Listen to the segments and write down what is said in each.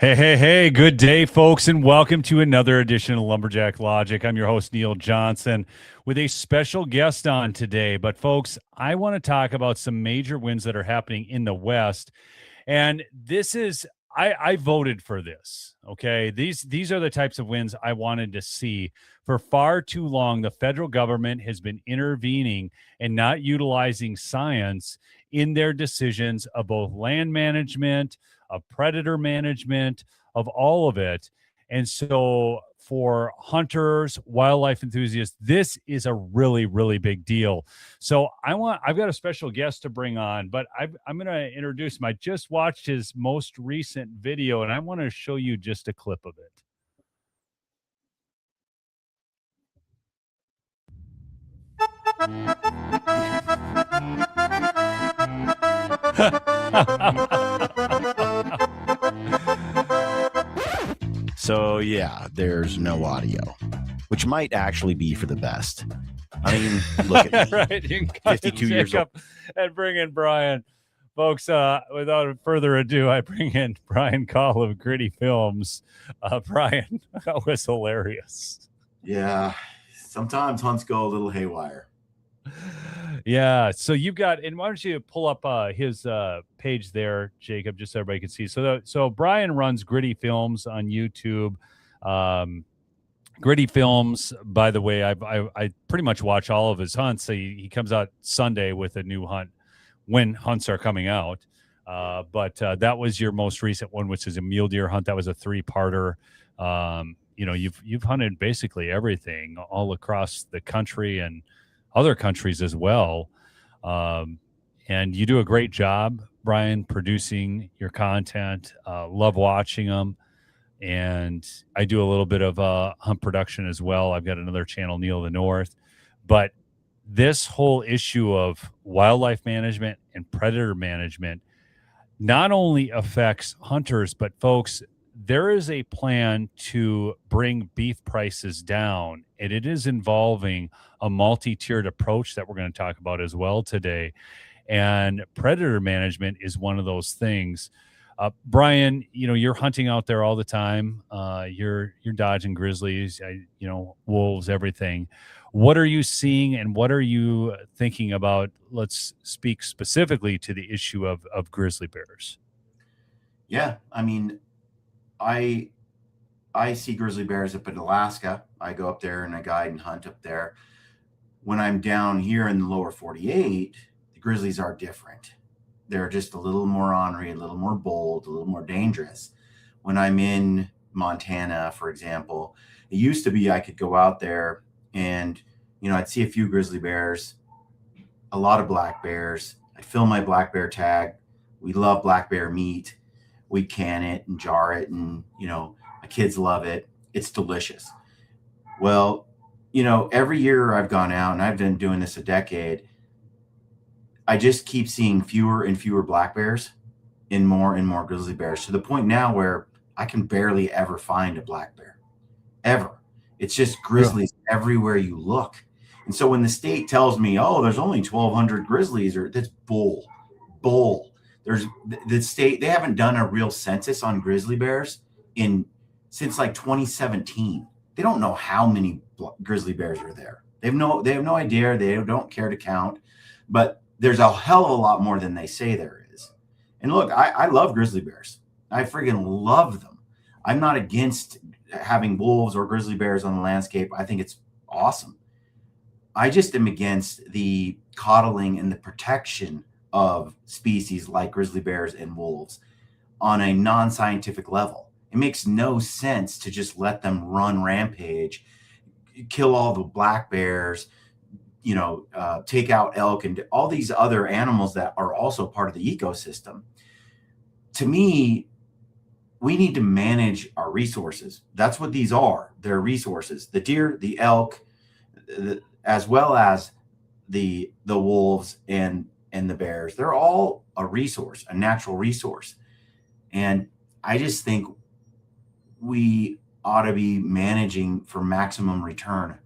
Hey, good day, folks, and welcome to another edition of Lumberjack Logic. I'm your host, Neil Johnson, with a special guest on today. But, folks, I want to talk about some major wins that are happening in the West. And this is, I voted for this. Okay. These are the types of wins I wanted to see. For far too long, the federal government has been intervening and not utilizing science in their decisions of both land management, of predator management, of all of it. And so for hunters, wildlife enthusiasts, this is a really, really big deal. So I've got a special guest to bring on, but I'm going to introduce him. I just watched his most recent video and I want to show you just a clip of it. So yeah, there's no audio, which might actually be for the best. I mean, look at me. Right, you can cut 52 years old. and bring in Brian. Folks, without further ado, I bring in Brian Call of Gritty Films. Brian, that was hilarious. Yeah, sometimes hunts go a little haywire. Yeah, so you've got, and why don't you pull up his page there, Jacob, just so everybody can see. So Brian runs Gritty Films on YouTube. Gritty Films, by the way, I pretty much watch all of his hunts. So he comes out Sunday with a new hunt when hunts are coming out. But that was your most recent one, which is a mule deer hunt. That was a 3-parter. You've hunted basically everything all across the country and other countries as well. And you do a great job, Brian, producing your content. Love watching them. And I do a little bit of hunt production as well. I've got another channel, Neil of the North. But this whole issue of wildlife management and predator management not only affects hunters, but folks, there is a plan to bring beef prices down, and it is involving a multi-tiered approach that we're going to talk about as well today. And predator management is one of those things. Brian, you're hunting out there all the time. You're dodging grizzlies, wolves, everything. What are you seeing and what are you thinking about? Let's speak specifically to the issue of grizzly bears. Yeah, I mean, I see grizzly bears up in Alaska. I go up there and I guide and hunt up there. When I'm down here in the lower 48, the grizzlies are different. They're just a little more ornery, a little more bold, a little more dangerous. When I'm in Montana, for example, it used to be I could go out there and, I'd see a few grizzly bears, a lot of black bears. I'd fill my black bear tag. We love black bear meat. We can it and jar it, and my kids love it. It's delicious. Well, every year I've gone out, and I've been doing this a decade, I just keep seeing fewer and fewer black bears and more grizzly bears, to the point now where I can barely ever find a black bear, ever. It's just grizzlies everywhere you look. And so when the state tells me, oh, there's only 1,200 grizzlies, that's bull. There's the state, they haven't done a real census on grizzly bears since like 2017. They don't know how many grizzly bears are there. They have no idea. They don't care to count, but there's a hell of a lot more than they say there is. And look, I love grizzly bears. I friggin' love them. I'm not against having wolves or grizzly bears on the landscape. I think it's awesome. I just am against the coddling and the protection of species like grizzly bears and wolves on a non-scientific level. It makes no sense to just let them run rampage, kill all the black bears, take out elk and all these other animals that are also part of the ecosystem. To me, we need to manage our resources. That's what these are. They're resources. The deer, the elk, as well as the wolves and the bears. They're all a resource, a natural resource. And I just think we ought to be managing for maximum return,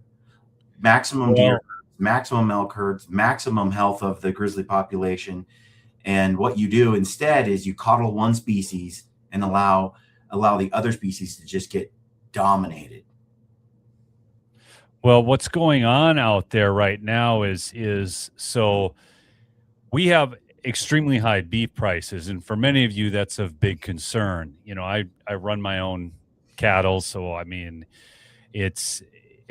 maximum deer, maximum elk herds, maximum health of the grizzly population. And what you do instead is you coddle one species and allow allow the other species to just get dominated. Well, what's going on out there right now is so we have extremely high beef prices, and for many of you, that's of big concern. I run my own cattle, so I mean, it's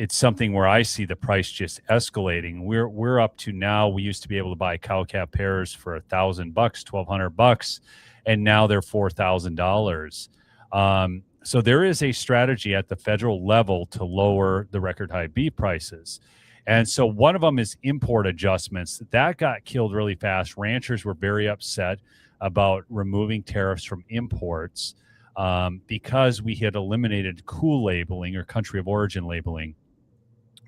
something where I see the price just escalating. We're up to now. We used to be able to buy cow calf pairs for $1,000, $1,200, and now they're $4,000. So there is a strategy at the federal level to lower the record high beef prices. And so one of them is import adjustments. That got killed really fast. Ranchers were very upset about removing tariffs from imports because we had eliminated COOL labeling or country of origin labeling.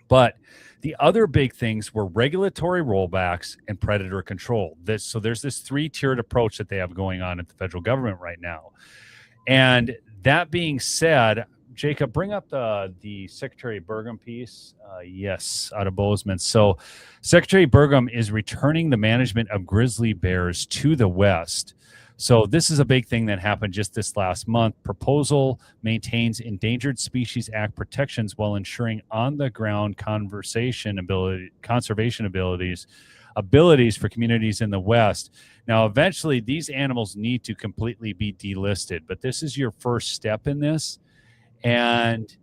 But the other big things were regulatory rollbacks and predator control. So there's this 3-tiered approach that they have going on at the federal government right now. And that being said, Jacob, bring up the Secretary Burgum piece. Yes, out of Bozeman. So Secretary Burgum is returning the management of grizzly bears to the West. So this is a big thing that happened just this last month. Proposal maintains Endangered Species Act protections while ensuring on-the-ground conservation abilities for communities in the West. Now, eventually, these animals need to completely be delisted, but this is your first step in this. And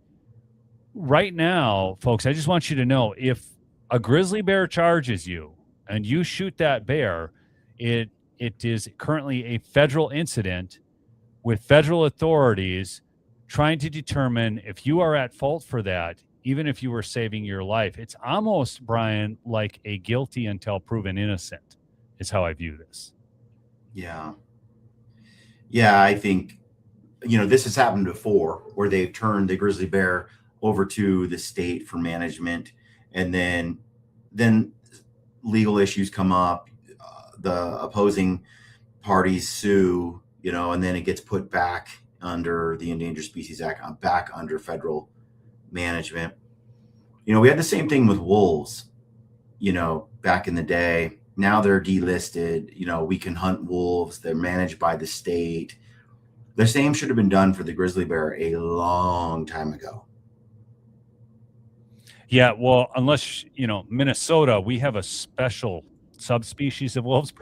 right now, folks, I just want you to know, if a grizzly bear charges you and you shoot that bear, it is currently a federal incident with federal authorities trying to determine if you are at fault for that, even if you were saving your life. It's almost, Brian, like a guilty until proven innocent is how I view this. Yeah. Yeah, I think, this has happened before where they've turned the grizzly bear over to the state for management, and then legal issues come up. The opposing parties sue, and then it gets put back under the Endangered Species Act, back under federal management. We had the same thing with wolves, back in the day. Now they're delisted. We can hunt wolves. They're managed by the state. The same should have been done for the grizzly bear a long time ago. Yeah, well, unless, Minnesota, we have a special subspecies of wolves.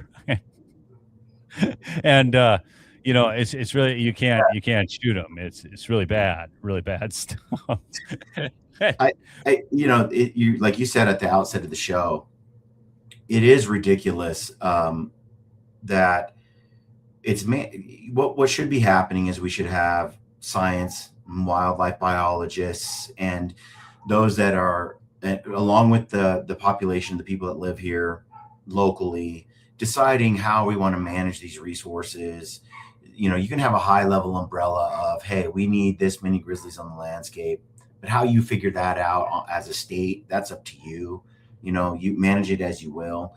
And, it's really, you can't shoot them. It's really bad stuff. You like you said at the outset of the show, it is ridiculous that what should be happening is we should have science and wildlife biologists and those that are, along with the population, the people that live here locally, deciding how we want to manage these resources. You can have a high level umbrella of, hey, we need this many grizzlies on the landscape, but how you figure that out as a state, that's up to you. You manage it as you will.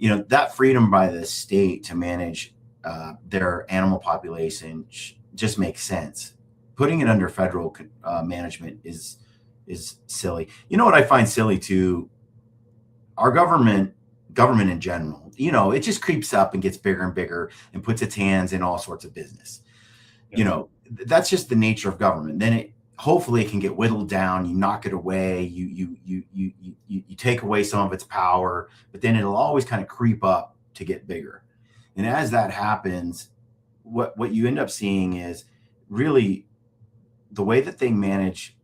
That freedom by the state to manage their animal population just makes sense. Putting it under federal management is silly. What I find silly too? Our government in general, it just creeps up and gets bigger and bigger and puts its hands in all sorts of business. Yeah. That's just the nature of government. Then hopefully it can get whittled down. You knock it away. You take away some of its power, but then it'll always kind of creep up to get bigger. And as that happens, what you end up seeing is really the way that they manage,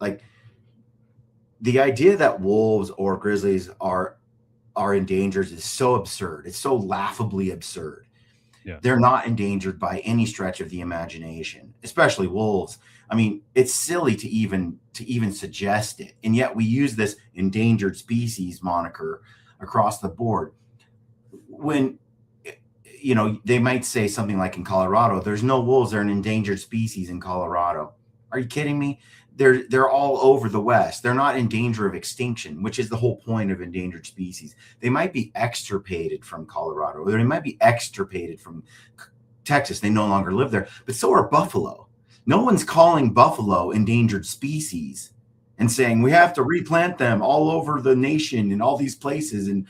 like the idea that wolves or grizzlies are endangered is so absurd. It's so laughably absurd. Yeah. They're not endangered by any stretch of the imagination, especially wolves. I mean, it's silly to even suggest it. And yet we use this endangered species moniker across the board. When, they might say something like in Colorado, there's no wolves, they're an endangered species in Colorado. Are you kidding me? They're all over the West. They're not in danger of extinction, which is the whole point of endangered species. They might be extirpated from Colorado, or they might be extirpated from Texas. They no longer live there, but so are buffalo. No one's calling buffalo endangered species and saying we have to replant them all over the nation in all these places. And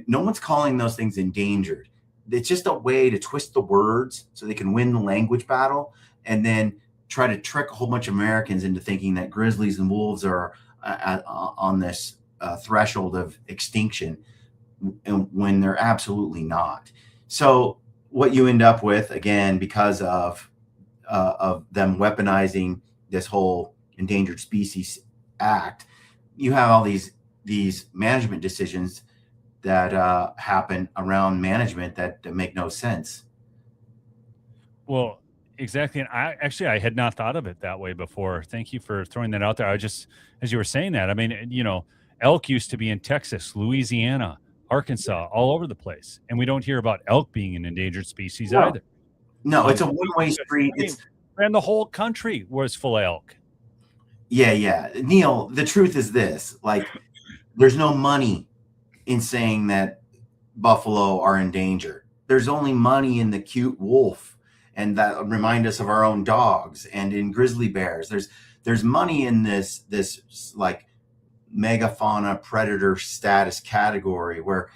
no one's calling those things endangered. it's just a way to twist the words so they can win the language battle, and then try to trick a whole bunch of Americans into thinking that grizzlies and wolves are on this threshold of extinction, when they're absolutely not. So what you end up with, again, because of them weaponizing this whole Endangered Species Act, you have all these management decisions that happen around management that make no sense. Well, exactly. And I had not thought of it that way before. Thank you for throwing that out there. I just, as you were saying that, I mean, elk used to be in Texas, Louisiana, Arkansas, all over the place. And we don't hear about elk being an endangered species either. No, it's a one-way street. And the whole country was full of elk. Yeah. Neil, the truth is this, like, there's no money in saying that buffalo are endangered. There's only money in the cute wolf, and that remind us of our own dogs, and in grizzly bears. There's money in this like megafauna predator status category where,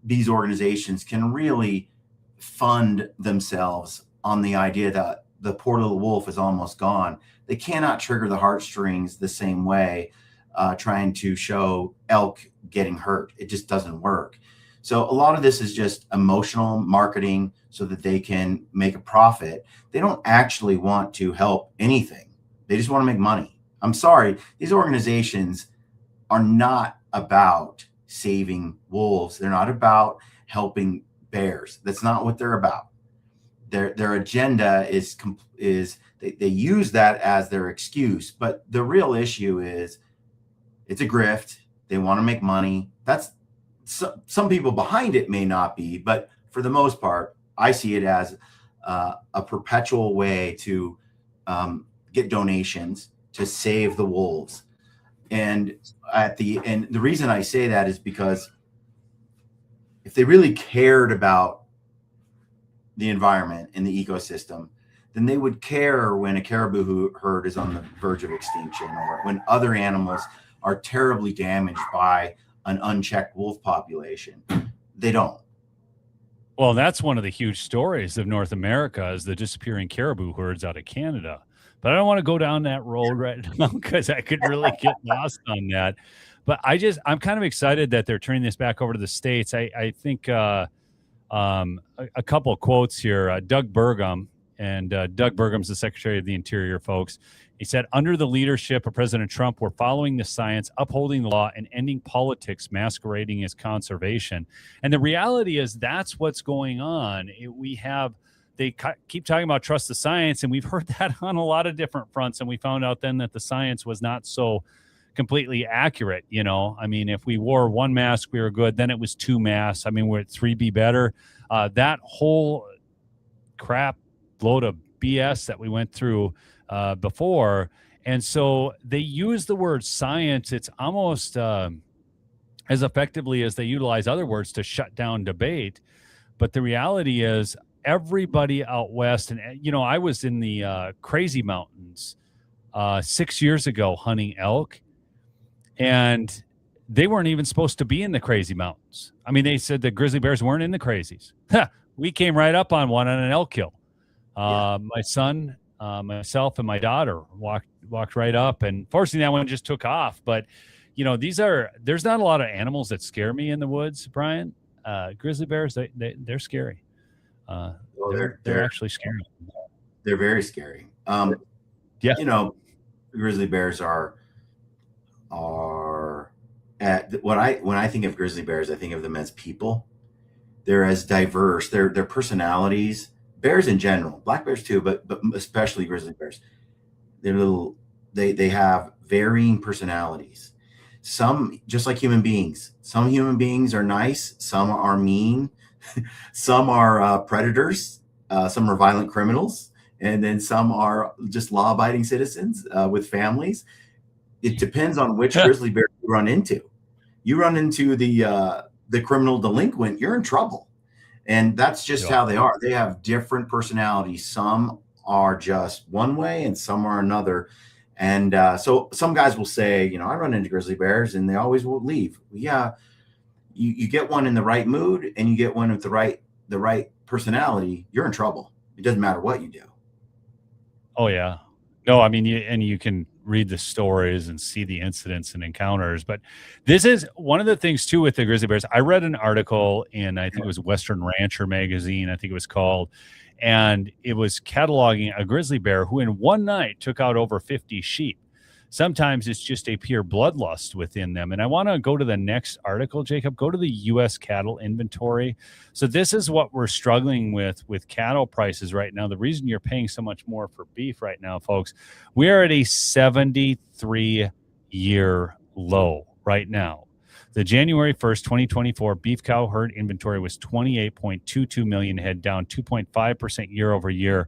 these organizations can really fund themselves on the idea that the poor little wolf is almost gone. They cannot trigger the heartstrings the same way, trying to show elk getting hurt. It just doesn't work. So a lot of this is just emotional marketing so that they can make a profit. They don't actually want to help anything. They just want to make money. I'm sorry, these organizations are not about saving wolves. They're not about helping bears. That's not what they're about. Their agenda is they use that as their excuse, but the real issue is it's a grift. They want to make money. That's some people behind it may not be, but for the most part, I see it as a perpetual way to get donations to save the wolves. And the reason I say that is because if they really cared about the environment and the ecosystem, then they would care when a caribou herd is on the verge of extinction, or when other animals are terribly damaged by an unchecked wolf population. They don't. Well, that's one of the huge stories of North America, is the disappearing caribou herds out of Canada. But I don't want to go down that road right now because I could really get lost on that. But I'm kind of excited that they're turning this back over to the States. I think a couple of quotes here. Doug Burgum, and Doug Burgum's the Secretary of the Interior, folks. He said, under the leadership of President Trump, we're following the science, upholding the law, and ending politics masquerading as conservation. And the reality is that's what's going on. They keep talking about trust the science, and we've heard that on a lot of different fronts. And we found out then that the science was not so completely accurate. I mean, if we wore one mask, we were good. Then it was two masks. I mean, we're at 3B better. That whole crap load of BS that we went through before. And so they use the word science. It's almost as effectively as they utilize other words to shut down debate. But the reality is everybody out west, and I was in the Crazy Mountains 6 years ago hunting elk, and they weren't even supposed to be in the Crazy Mountains. I mean, they said the grizzly bears weren't in the crazies. We came right up on one on an elk kill. My son, myself, and my daughter walked right up, and fortunately that one just took off. But there's not a lot of animals that scare me in the woods, Brian. Grizzly bears, they're scary. They're actually scary. They're very scary. Yeah. Grizzly bears are when I think of grizzly bears, I think of them as people. They're as diverse. Their personalities, bears in general, black bears too, but especially grizzly bears. They have varying personalities. Some, just like human beings, some human beings are nice, some are mean, some are predators, some are violent criminals, and then some are just law-abiding citizens with families. It depends on which grizzly bear you run into. You run into the criminal delinquent, you're in trouble. And that's just how they are. They have different personalities. Some are just one way and some are another. And so some guys will say, I run into grizzly bears and they always will leave. Yeah, you get one in the right mood and you get one with the the right personality, you're in trouble. It doesn't matter what you do. Oh yeah. No, I mean, you can read the stories and see the incidents and encounters, but this is one of the things too with the grizzly bears. I read an article in, I think it was Western Rancher magazine, I think it was called, and it was cataloging a grizzly bear who in one night took out over 50 sheep. Sometimes it's just a pure bloodlust within them. And I want to go to the next article, Jacob. Go to the U.S. cattle inventory. So this is what we're struggling with cattle prices right now. The reason you're paying so much more for beef right now, folks, we are at a 73-year low right now. The January 1st, 2024 beef cow herd inventory was 28.22 million head, down 2.5% year over year,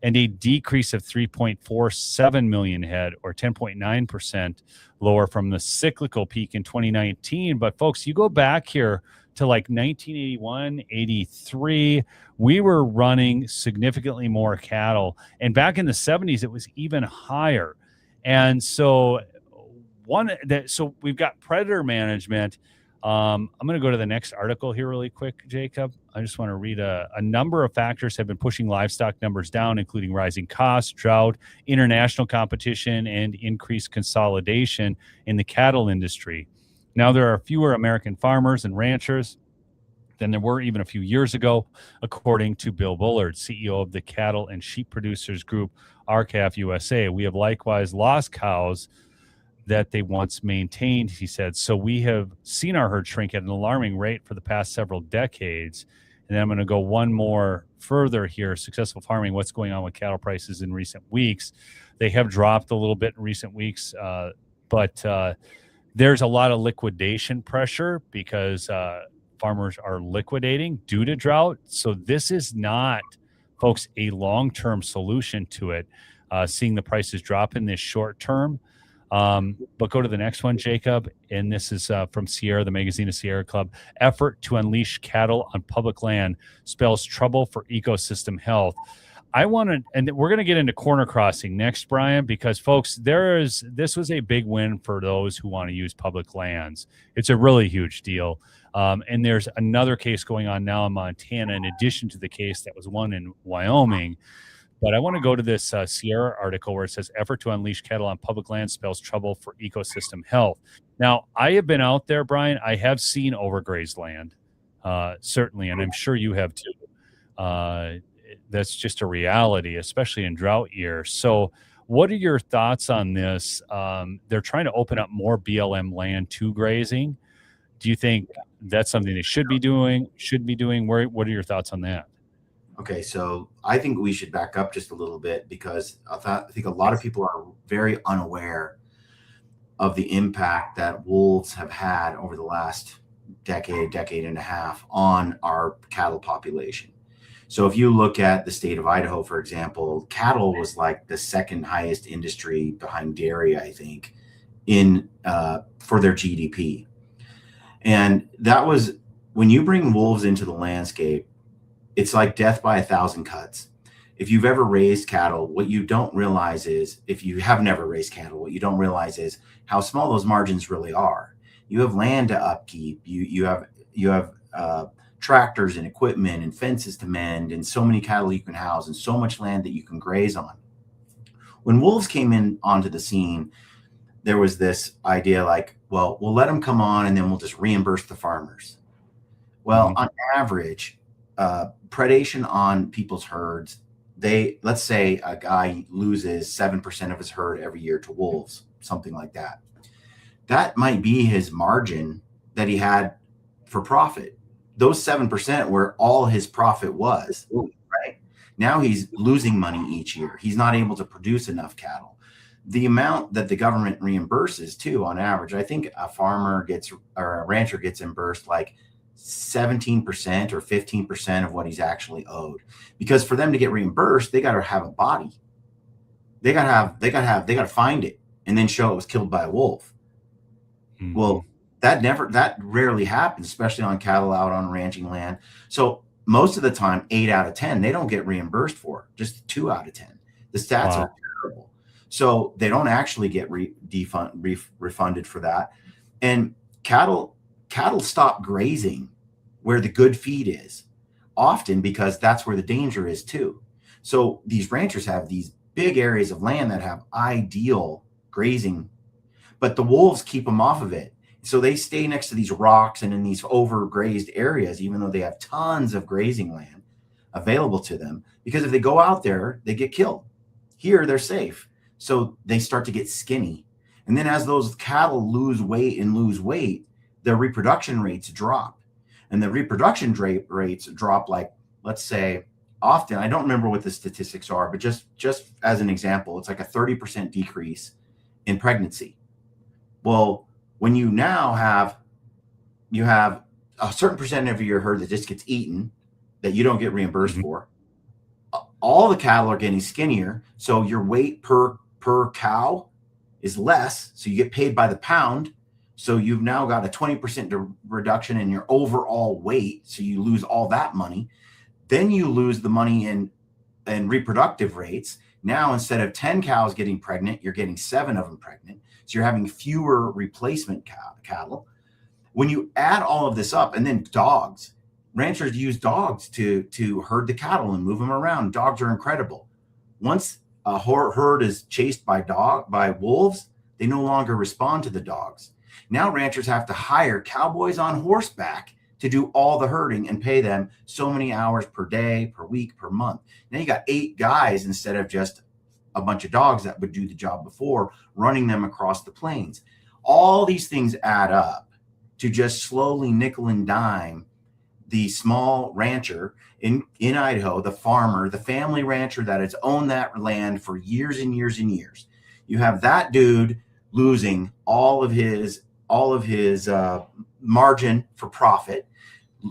and a decrease of 3.47 million head, or 10.9% lower from the cyclical peak in 2019. But folks, you go back here to like 1981, 83, we were running significantly more cattle. And back in the 70s, it was even higher. And so so we've got predator management. I'm going to go to the next article here really quick, Jacob. I just want to read a number of factors have been pushing livestock numbers down, including rising costs, drought, international competition, and increased consolidation in the cattle industry. Now, there are fewer American farmers and ranchers than there were even a few years ago, according to Bill Bullard, CEO of the Cattle and Sheep Producers Group, RCAF USA. We have likewise lost cows that they once maintained, he said. So we have seen our herd shrink at an alarming rate for the past several decades. And then I'm going to go one more further here. Successful farming, what's going on with cattle prices in recent weeks? They have dropped a little bit in recent weeks, but there's a lot of liquidation pressure because farmers are liquidating due to drought. So this is not, folks, a long-term solution to it, seeing the prices drop in this short term. But go to the next one, Jacob. And this is from Sierra, the magazine of Sierra Club. Effort to unleash cattle on public land spells trouble for ecosystem health. And we're going to get into corner crossing next, Brian, because folks, this was a big win for those who want to use public lands. It's a really huge deal. And there's another case going on now in Montana, in addition to the case that was won in Wyoming. But I want to go to this Sierra article where it says effort to unleash cattle on public land spells trouble for ecosystem health. Now, I have been out there, Brian. I have seen overgrazed land, certainly, and I'm sure you have too. That's just a reality, especially in drought years. So what are your thoughts on this? They're trying to open up more BLM land to grazing. Do you think that's something they should be doing? What are your thoughts on that? Okay, so I think we should back up just a little bit because I think a lot of people are very unaware of the impact that wolves have had over the last decade and a half on our cattle population. So if you look at the state of Idaho, for example, cattle was like the second highest industry behind dairy, I think, for their GDP. And that was when you bring wolves into the landscape, it's like death by 1,000 cuts. If you've ever raised cattle, what you don't realize is, if you have never raised cattle, what you don't realize is how small those margins really are. You have land to upkeep. You have tractors and equipment and fences to mend, and so many cattle you can house, and so much land that you can graze on. When wolves came in onto the scene, there was this idea like, well, we'll let them come on, and then we'll just reimburse the farmers. Well, on average, predation on people's herds, let's say a guy loses 7% of his herd every year to wolves, something like that. That might be his margin that he had for profit. Those 7% were all his profit was, right? Now he's losing money each year. He's not able to produce enough cattle. The amount that the government reimburses too, on average, I think a farmer or a rancher gets reimbursed like 17% or 15% of what he's actually owed, because for them to get reimbursed, they got to have a body. They got to find it and then show it was killed by a wolf. Mm-hmm. Well, that rarely happens, especially on cattle out on ranching land. So most of the time, 8 out of 10, they don't get reimbursed for, just 2 out of 10. The stats are terrible. So they don't actually get refunded for that. And cattle stop grazing where the good feed is. often because that's where the danger is too. So these ranchers have these big areas of land that have ideal grazing, but the wolves keep them off of it. So they stay next to these rocks and in these overgrazed areas, even though they have tons of grazing land available to them, because if they go out there, they get killed. Here, they're safe. So they start to get skinny. And then as those cattle lose weight, their reproduction rates drop. And the reproduction rates drop, like, let's say, often, I don't remember what the statistics are, but just as an example, it's like a 30% decrease in pregnancy. Well, when you now have a certain percentage of your herd that just gets eaten, that you don't get reimbursed for, all the cattle are getting skinnier. So your weight per cow is less. So you get paid by the pound. So you've now got a 20% reduction in your overall weight. So you lose all that money. Then you lose the money in reproductive rates. Now, instead of 10 cows getting pregnant, you're getting 7 of them pregnant. So you're having fewer replacement cattle. When you add all of this up, and then dogs, ranchers use dogs to herd the cattle and move them around. Dogs are incredible. Once a herd is chased by wolves, they no longer respond to the dogs. Now ranchers have to hire cowboys on horseback to do all the herding and pay them so many hours per day, per week, per month. Now you got 8 guys instead of just a bunch of dogs that would do the job before, running them across the plains. All these things add up to just slowly nickel and dime the small rancher in Idaho, the farmer, the family rancher that has owned that land for years and years and years. You have that dude losing all of his margin for profit,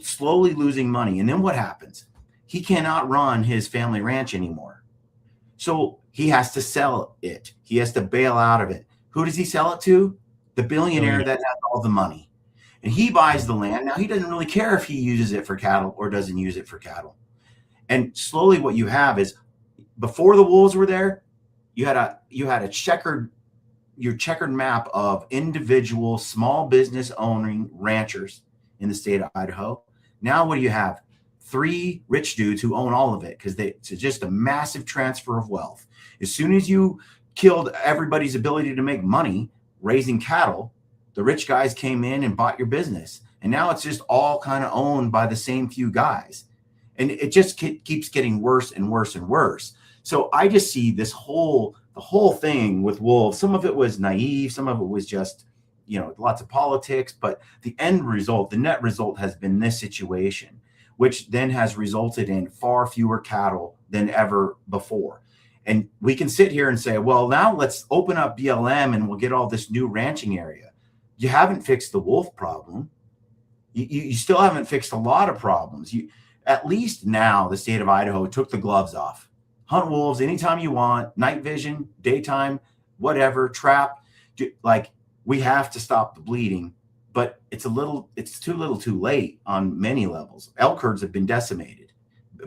slowly losing money. And then what happens? He cannot run his family ranch anymore. So he has to sell it. He has to bail out of it. Who does he sell it to? The billionaire that has all the money. And he buys the land. Now, he doesn't really care if he uses it for cattle or doesn't use it for cattle. And slowly what you have is, before the wolves were there, you had a checkered map of individual small business owning ranchers in the state of Idaho. Now what do you have? 3 rich dudes who own all of it, because it's just a massive transfer of wealth. As soon as you killed everybody's ability to make money raising cattle, the rich guys came in and bought your business. And now it's just all kind of owned by the same few guys. And it just keeps getting worse and worse and worse. So I just see the whole thing with wolves. Some of it was naive. Some of it was just, lots of politics. But the end result, the net result, has been this situation, which then has resulted in far fewer cattle than ever before. And we can sit here and say, well, now let's open up BLM and we'll get all this new ranching area. You haven't fixed the wolf problem. You still haven't fixed a lot of problems. At least now the state of Idaho took the gloves off. Hunt wolves anytime you want, night vision, daytime, whatever, trap. Like, we have to stop the bleeding, but it's too little too late on many levels. Elk herds have been decimated.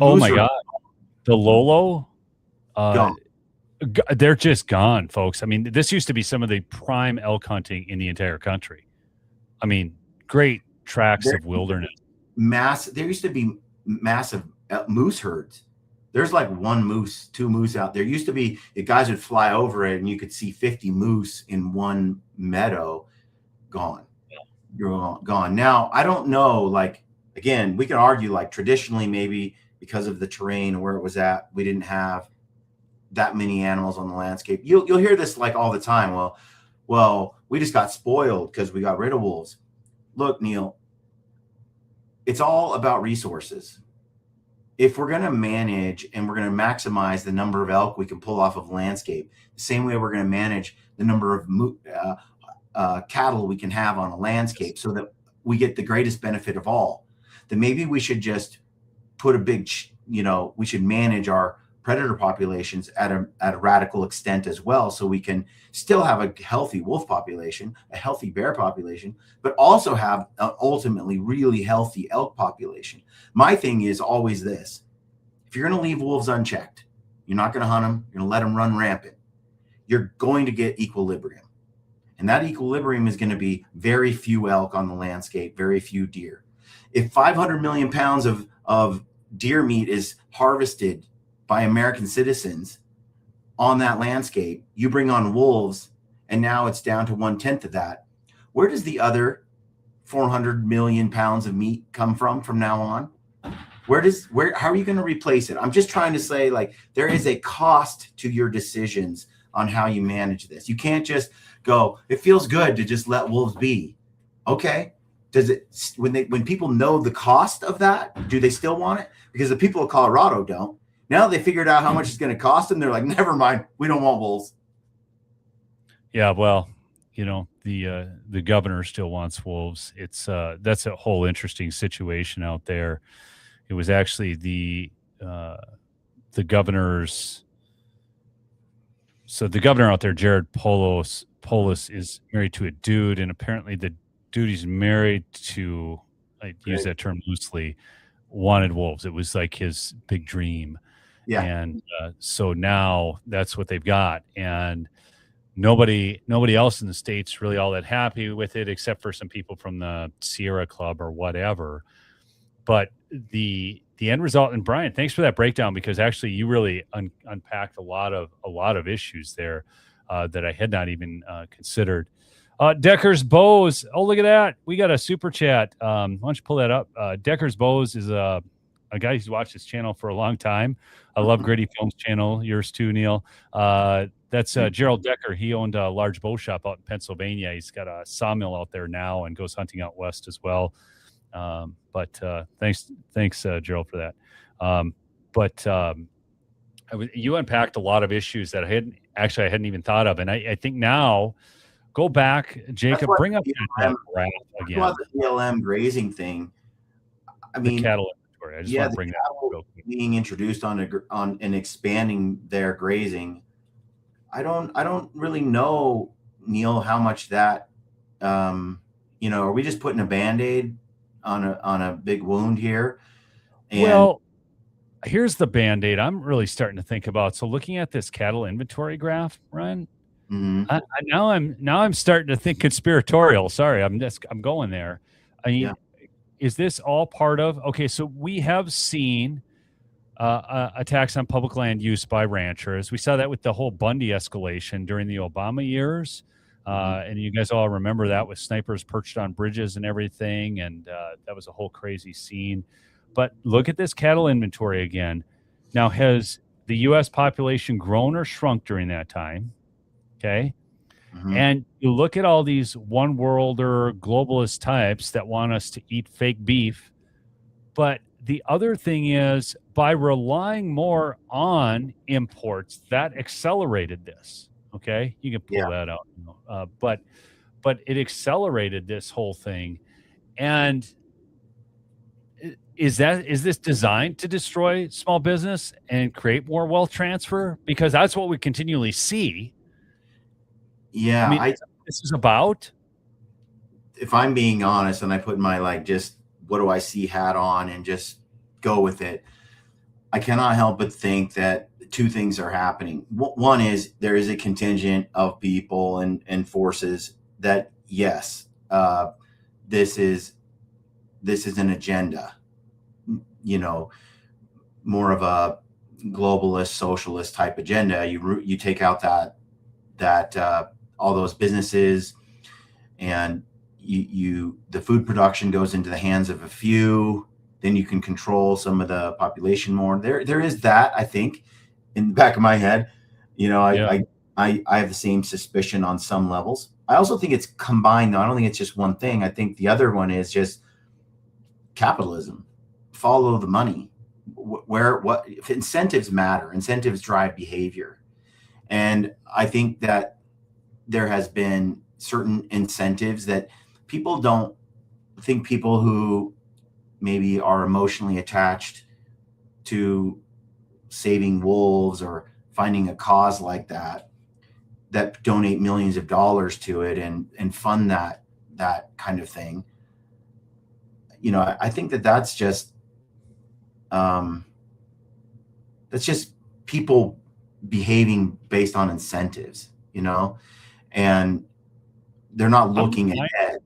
Oh my God. The Lolo, gone. They're just gone, folks. I mean, this used to be some of the prime elk hunting in the entire country. I mean, great tracts of wilderness. There used to be massive moose herds. There's like 1 moose, 2 moose out there. Used to be, the guys would fly over it and you could see 50 moose in one meadow. Gone. You're gone. Now, I don't know, like, again, we can argue, like, traditionally, maybe because of the terrain or where it was at, we didn't have that many animals on the landscape. You'll hear this like all the time. Well, we just got spoiled because we got rid of wolves. Look, Neil, it's all about resources. If we're going to manage and we're going to maximize the number of elk we can pull off of landscape, the same way we're going to manage the number of cattle we can have on a landscape so that we get the greatest benefit of all, then maybe we should just put we should manage our predator populations at a radical extent as well, so we can still have a healthy wolf population, a healthy bear population, but also have an ultimately really healthy elk population. My thing is always this: if you're going to leave wolves unchecked, you're not going to hunt them, you're going to let them run rampant, you're going to get equilibrium. And that equilibrium is going to be very few elk on the landscape, very few deer. If 500 million pounds of deer meat is harvested by American citizens on that landscape. You bring on wolves, and now it's down to 1/10 of that. Where does the other 400 million pounds of meat come from now on? How are you going to replace it? I'm just trying to say, like, there is a cost to your decisions on how you manage this. You can't just go, it feels good to just let wolves be. Okay. Does it, when people know the cost of that, do they still want it? Because the people of Colorado don't. Now they figured out how much it's going to cost them. They're like, never mind, we don't want wolves. Yeah, well, the governor still wants wolves. It's that's a whole interesting situation out there. It was actually the governor's. So the governor out there, Jared Polis, is married to a dude, and apparently the dude he's married to, I use that term loosely, wanted wolves. It was like his big dream. Yeah. And so now that's what they've got. And nobody else in the state's really all that happy with it, except for some people from the Sierra Club or whatever. But the end result, and Brian, thanks for that breakdown, because actually you really unpacked a lot of issues there that I had not even considered. Decker's Bows. Oh, look at that. We got a super chat. Why don't you pull that up? Decker's Bows is a guy who's watched this channel for a long time. I love Gritty Films channel. Yours too, Neil. That's Gerald Decker. He owned a large bow shop out in Pennsylvania. He's got a sawmill out there now and goes hunting out west as well. But thanks, Gerald, for that. You unpacked a lot of issues that I hadn't even thought of, and I think now go back, Jacob, bring up that graph again. The BLM grazing thing. I mean, the cattle inventory. I just want to bring that up real quick. Being introduced on and expanding their grazing. I don't really know, Neil, how much that. Are we just putting a Band-Aid on a big wound here? And well, here's the Band-Aid I'm really starting to think about. So looking at this cattle inventory graph, Ryan, now I'm starting to think conspiratorial. Sorry, I'm going there. I mean, is this all part of? Okay, so we have seen attacks on public land use by ranchers. We saw that with the whole Bundy escalation during the Obama years. And you guys all remember that, with snipers perched on bridges and everything. And that was a whole crazy scene. But look at this cattle inventory again. Now, has the U.S. population grown or shrunk during that time? Okay. And you look at all these one worlder globalist types that want us to eat fake beef. But the other thing is, by relying more on imports, that accelerated this. Okay, you can pull that out, but it accelerated this whole thing. And is this designed to destroy small business and create more wealth transfer? Because that's what we continually see. Yeah, I mean, this is about. If I'm being honest, and I put my just what do I see hat on and just go with it, I cannot help but think that two things are happening. One is there is a contingent of people and forces that, yes, this is an agenda, more of a globalist, socialist type agenda. You take out that all those businesses, and the food production goes into the hands of a few. Then you can control some of the population more. There is that, I think, in the back of my head. I have the same suspicion on some levels. I also think it's combined, though. I don't think it's just one thing. I think the other one is just capitalism. Follow the money. If incentives matter, incentives drive behavior. And I think that there has been certain incentives that people don't think people who maybe are emotionally attached to saving wolves or finding a cause like that donate millions of dollars to it and fund that kind of thing. I think that's just people behaving based on incentives, and they're not looking ahead.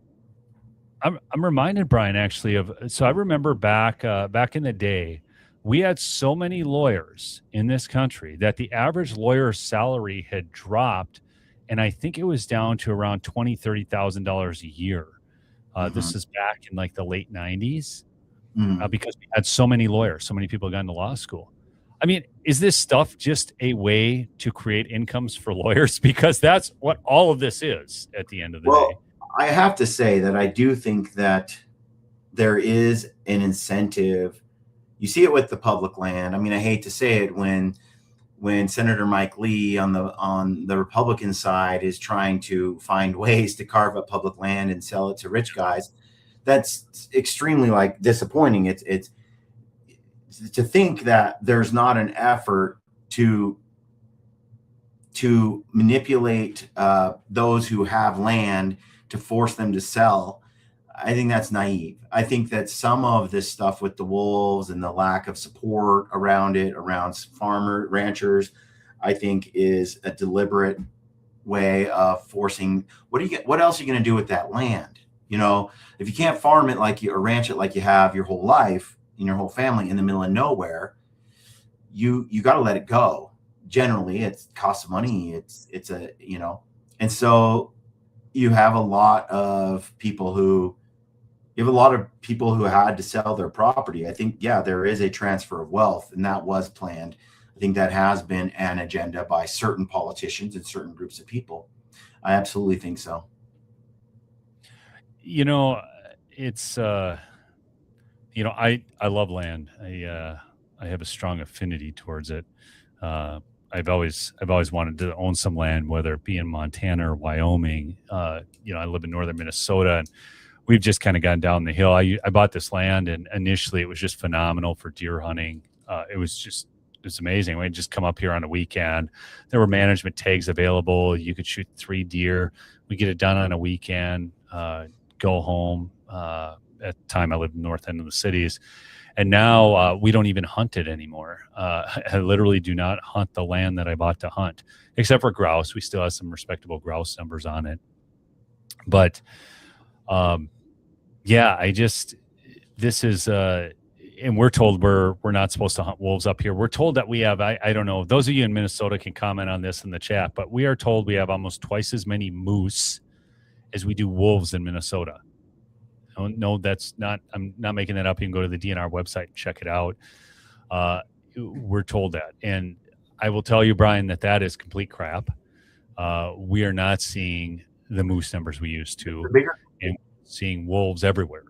I'm reminded, Brian, actually, so I remember back in the day we had so many lawyers in this country that the average lawyer's salary had dropped, and I think it was down to around $20,000-$30,000 a year. This is back in like the late 90s, because we had so many lawyers, so many people got into law school. I mean, is this stuff just a way to create incomes for lawyers? Because that's what all of this is at the end of the day. I have to say that I do think that there is an incentive. You see it with the public land. I mean, I hate to say it, when Senator Mike Lee on the Republican side is trying to find ways to carve up public land and sell it to rich guys, that's extremely like disappointing. It's to think that there's not an effort to manipulate those who have land to force them to sell. I think that's naive. I think that some of this stuff with the wolves and the lack of support around it, around ranchers, I think is a deliberate way of forcing. What else are you going to do with that land? You know, if you can't farm it or ranch it like you have your whole life and your whole family in the middle of nowhere, you got to let it go. Generally, it costs money. It's a, you know, and so you have a lot of people who had to sell their property. I think, yeah, there is a transfer of wealth, and that was planned. I think that has been an agenda by certain politicians and certain groups of people. I absolutely think so. You know, it's you know, I love land. I have a strong affinity towards it. I've always wanted to own some land, whether it be in Montana or Wyoming. You know, I live in northern Minnesota, and we've just kind of gone down the hill. I bought this land, and initially it was just phenomenal for deer hunting. It's amazing. We'd just come up here on a weekend. There were management tags available. You could shoot 3 deer. We get it done on a weekend, go home. At the time I lived in the north end of the cities. And now we don't even hunt it anymore. I literally do not hunt the land that I bought to hunt, except for grouse. We still have some respectable grouse numbers on it. But yeah, this is, and we're told we're not supposed to hunt wolves up here. We're told that we have, I don't know, those of you in Minnesota can comment on this in the chat, but we are told we have almost twice as many moose as we do wolves in Minnesota. No, that's not, I'm not making that up. You can go to the DNR website and check it out. We're told that. And I will tell you, Brian, that is complete crap. We are not seeing the moose numbers we used to, and seeing wolves everywhere.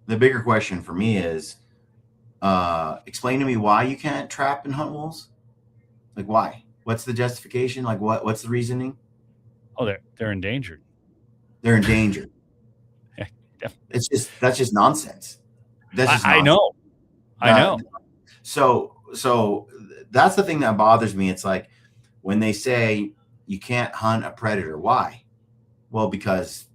The bigger question for me is, explain to me why you can't trap and hunt wolves. Like, why? What's the justification? Like, what's the reasoning? Oh, they're endangered. They're endangered. That's just nonsense. That's just nonsense. I know. So that's the thing that bothers me. It's like when they say you can't hunt a predator. Why? Well, because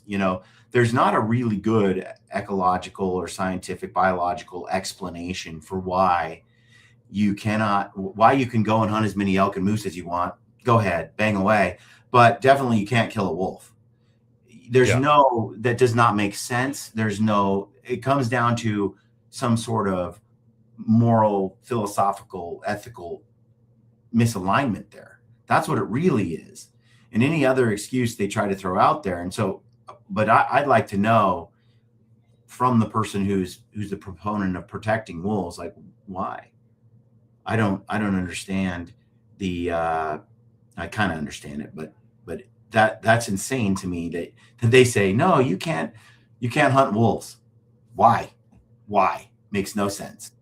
you know, there's not a really good ecological or scientific biological explanation for why you can go and hunt as many elk and moose as you want. Go ahead, bang away. But definitely you can't kill a wolf. That does not make sense. It comes down to some sort of moral, philosophical, ethical misalignment there. That's what it really is. And any other excuse they try to throw out there. And so, but I'd like to know from the person who's the proponent of protecting wolves, like, why? I don't understand I kind of understand it, but that's insane to me that they say, no, you can't hunt wolves. Why? Makes no sense.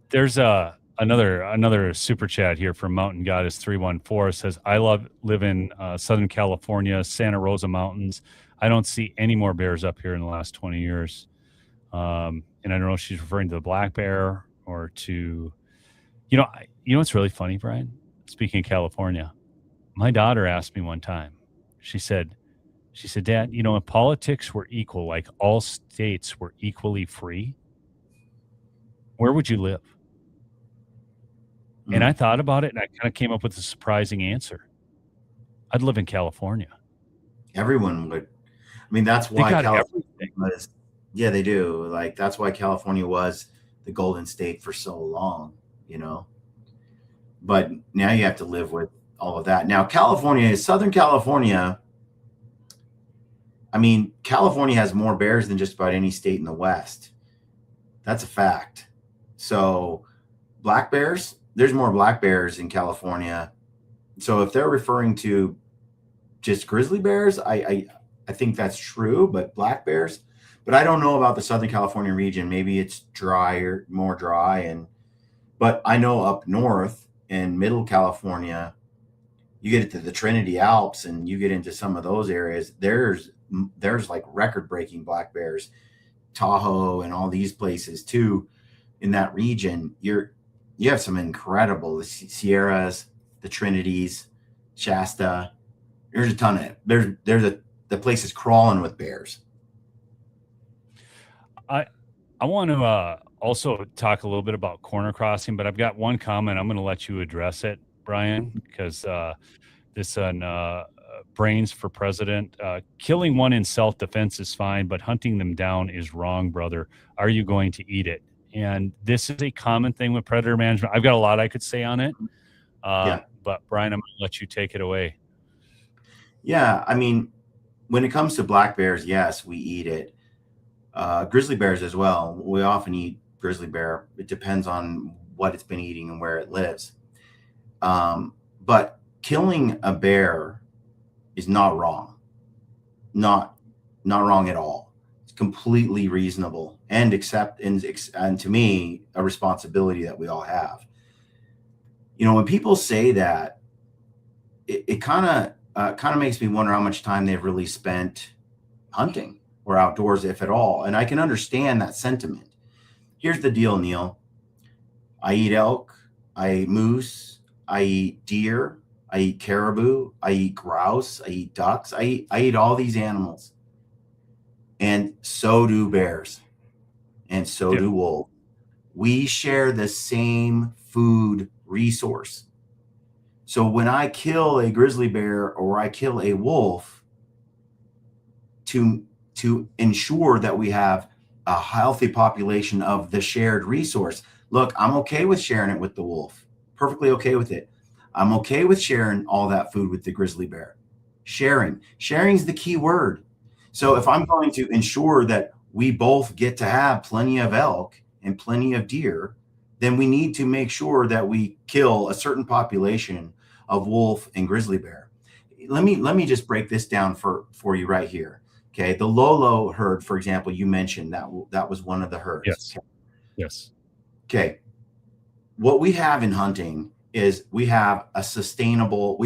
There's another super chat here from Mountain Goddess 314. Says, I live in Southern California, Santa Rosa Mountains. I don't see any more bears up here in the last 20 years. And I don't know if she's referring to the black bear or to, you know what's really funny, Brian? Speaking of California, my daughter asked me one time, she said, Dad, you know, if politics were equal, like all states were equally free, where would you live? And I thought about it, and I kind of came up with a surprising answer. I'd live in California. Everyone would. I mean, that's why California was. Yeah, they do. Like, that's why California was the Golden State for so long, but now you have to live with all of that. Now, Southern California, I mean, California has more bears than just about any state in the West. That's a fact. So black bears, there's more black bears in California. So if they're referring to just grizzly bears, I think that's true, but black bears, but I don't know about the Southern California region. Maybe it's drier, more dry. But I know up north in middle California, you get into the Trinity Alps and you get into some of those areas. There's like record-breaking black bears, Tahoe and all these places too. In that region, you have some incredible Sierras, the Trinities, Shasta. There's a ton of it. The place is crawling with bears. I want to also talk a little bit about corner crossing, but I've got one comment. I'm going to let you address it, Brian, because this on Brains for President. Killing one in self-defense is fine, but hunting them down is wrong, brother. Are you going to eat it? And this is a common thing with predator management. I've got a lot I could say on it, but Brian, I'm going to let you take it away. Yeah, I mean, when it comes to black bears, yes, we eat it. Grizzly bears as well. We often eat grizzly bear. It depends on what it's been eating and where it lives. But killing a bear is not wrong. Not wrong at all. It's completely reasonable and and to me, a responsibility that we all have. When people say that, it kind of makes me wonder how much time they've really spent hunting or outdoors, if at all. And I can understand that sentiment. Here's the deal, Neil. I eat elk, I eat moose, I eat deer, I eat caribou, I eat grouse, I eat ducks, I eat all these animals. And so do bears. And so do wolves. We share the same food resource. So when I kill a grizzly bear or I kill a wolf to ensure that we have a healthy population of the shared resource, look, I'm okay with sharing it with the wolf. Perfectly okay with it. I'm okay with sharing all that food with the grizzly bear. Sharing is the key word. So if I'm going to ensure that we both get to have plenty of elk and plenty of deer, then we need to make sure that we kill a certain population of wolf and grizzly bear. Let me just break this down for you right here. Okay, the Lolo herd, for example, you mentioned that was one of the herds. Yes. Okay. Yes. Okay. What we have in hunting is we have a sustainable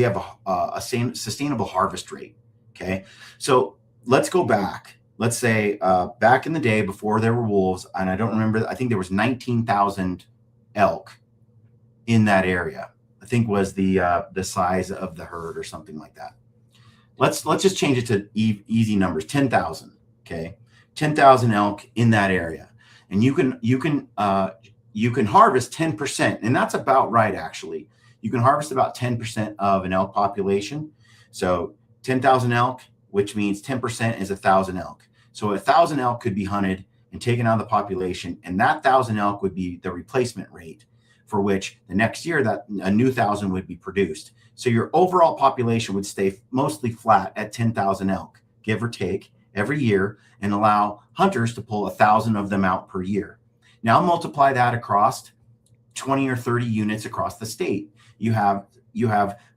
harvest rate. Okay, so let's go back. Let's say back in the day before there were wolves, and I don't remember. I think there was 19,000 elk in that area. I think was the size of the herd or something like that. Let's just change it to easy numbers. 10,000. Okay, 10,000 elk in that area, and you can harvest 10%, and that's about right actually. You can harvest about 10% of an elk population. So 10,000 elk, which means 10% is 1,000 elk. So 1,000 elk could be hunted and taken out of the population, and that 1,000 elk would be the replacement rate for which the next year that a new 1,000 would be produced. So your overall population would stay mostly flat at 10,000 elk, give or take, every year, and allow hunters to pull 1,000 of them out per year. Now multiply that across 20 or 30 units across the state. You have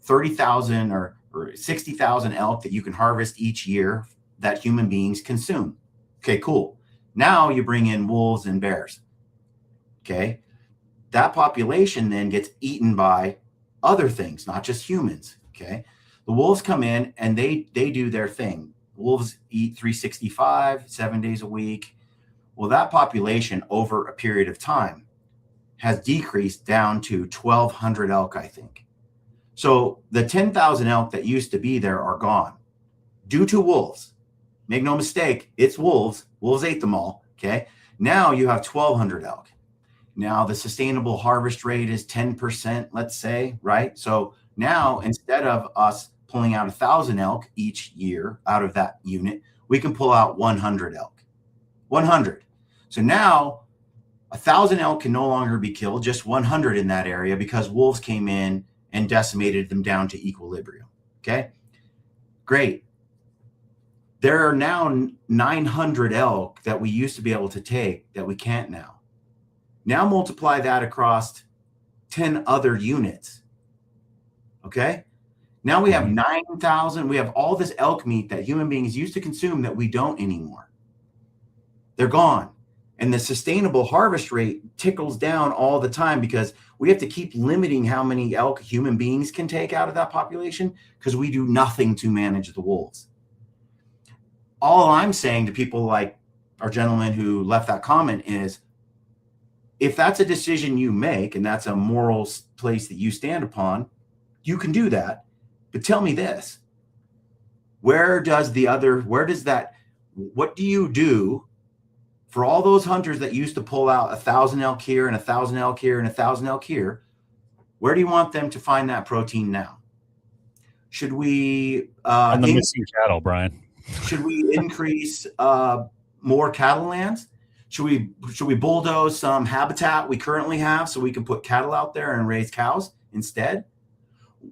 30,000 or 60,000 elk that you can harvest each year that human beings consume. Okay, cool. Now you bring in wolves and bears. Okay, that population then gets eaten by other things, not just humans. Okay, the wolves come in and they do their thing. Wolves eat 365, 7 days a week. Well, that population over a period of time has decreased down to 1,200 elk, I think. So the 10,000 elk that used to be there are gone due to wolves. Make no mistake, it's wolves. Wolves ate them all. Okay. Now you have 1,200 elk. Now the sustainable harvest rate is 10%, let's say, right? So now instead of us pulling out 1,000 elk each year out of that unit, we can pull out 100 elk. 100. So now 1,000 elk can no longer be killed, just 100 in that area, because wolves came in and decimated them down to equilibrium. Okay, great. There are now 900 elk that we used to be able to take that we can't now. Now multiply that across 10 other units. Okay, now we have 9,000. We have all this elk meat that human beings used to consume that we don't anymore. They're gone. And the sustainable harvest rate tickles down all the time because we have to keep limiting how many elk human beings can take out of that population because we do nothing to manage the wolves. All I'm saying to people like our gentleman who left that comment is, if that's a decision you make and that's a moral place that you stand upon, you can do that. But tell me this, what do you do for all those hunters that used to pull out 1,000 elk here and 1,000 elk here and 1,000 elk here? Where do you want them to find that protein now? Should we on the missing cattle, Brian? Should we increase more cattle lands? Should we bulldoze some habitat we currently have so we can put cattle out there and raise cows instead?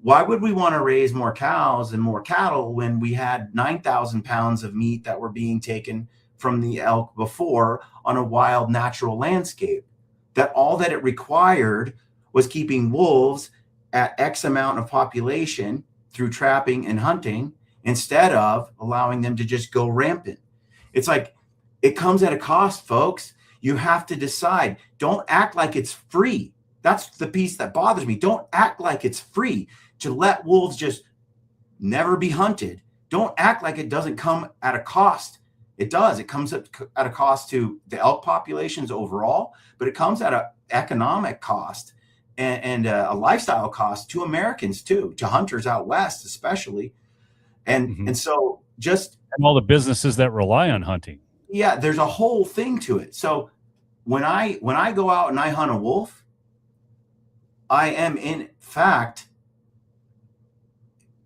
Why would we want to raise more cows and more cattle when we had 9,000 pounds of meat that were being taken from the elk before on a wild natural landscape? That all that it required was keeping wolves at X amount of population through trapping and hunting instead of allowing them to just go rampant. It's like, it comes at a cost, folks. You have to decide. Don't act like it's free. That's the piece that bothers me. Don't act like it's free to let wolves just never be hunted. Don't act like it doesn't come at a cost. It does. It comes at a cost to the elk populations overall, but it comes at an economic cost and a lifestyle cost to Americans too, to hunters out west especially. And so just... And all the businesses that rely on hunting. Yeah, there's a whole thing to it. So when I go out and I hunt a wolf, I am in fact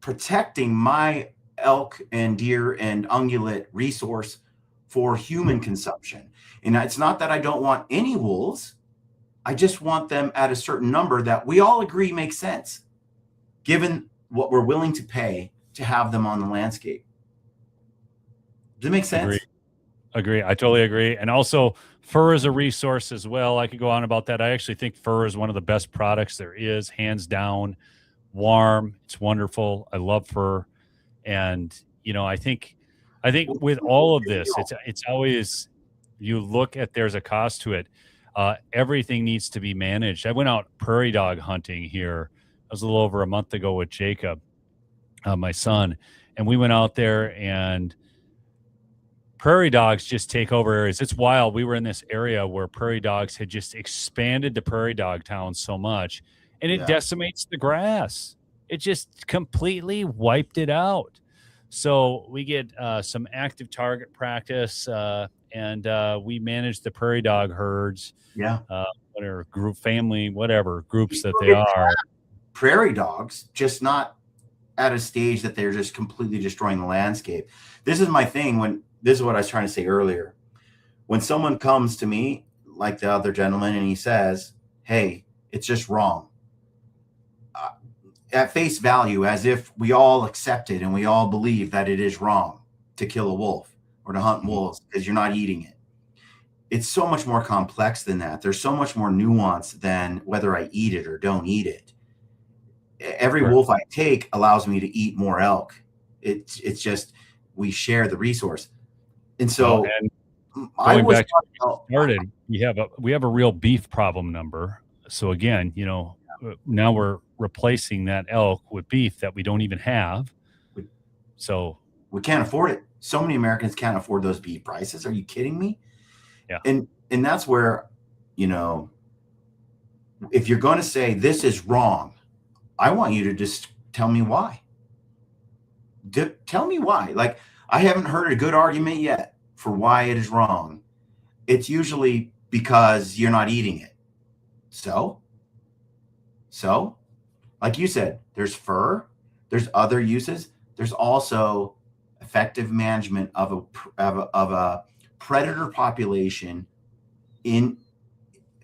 protecting my elk and deer and ungulate resource for human consumption. And it's not that I don't want any wolves. I just want them at a certain number that we all agree makes sense, given what we're willing to pay to have them on the landscape. Does it make sense? Agree. I totally agree. And also, fur is a resource as well. I could go on about that. I actually think fur is one of the best products there is, hands down. Warm, it's wonderful. I love fur. And I think with all of this, it's always, you look at, there's a cost to it. Everything needs to be managed. I went out prairie dog hunting here. It was a little over a month ago with Jacob, my son, and we went out there, and prairie dogs just take over areas. It's wild. We were in this area where prairie dogs had just expanded the prairie dog town so much, and it decimates the grass. It just completely wiped it out. So we get some active target practice, and we manage the prairie dog herds. Yeah. Whatever group, family, whatever groups that they are. Prairie dogs, just not at a stage that they're just completely destroying the landscape. This is my thing this is what I was trying to say earlier. When someone comes to me, like the other gentleman, and he says, hey, it's just wrong. At face value, as if we all accept it and we all believe that it is wrong to kill a wolf or to hunt wolves because you're not eating it. It's so much more complex than that. There's so much more nuance than whether I eat it or don't eat it. Every wolf I take allows me to eat more elk. It's just, we share the resource. And so going back to where you started, we have a real beef problem number. So again, now we're replacing that elk with beef that we don't even have. So we can't afford it. So many Americans can't afford those beef prices. Are you kidding me? Yeah. And that's where, if you're going to say this is wrong, I want you to just tell me why. Tell me why. Like, I haven't heard a good argument yet for why it is wrong. It's usually because you're not eating it. So, like you said, there's fur, there's other uses. There's also effective management of a predator population in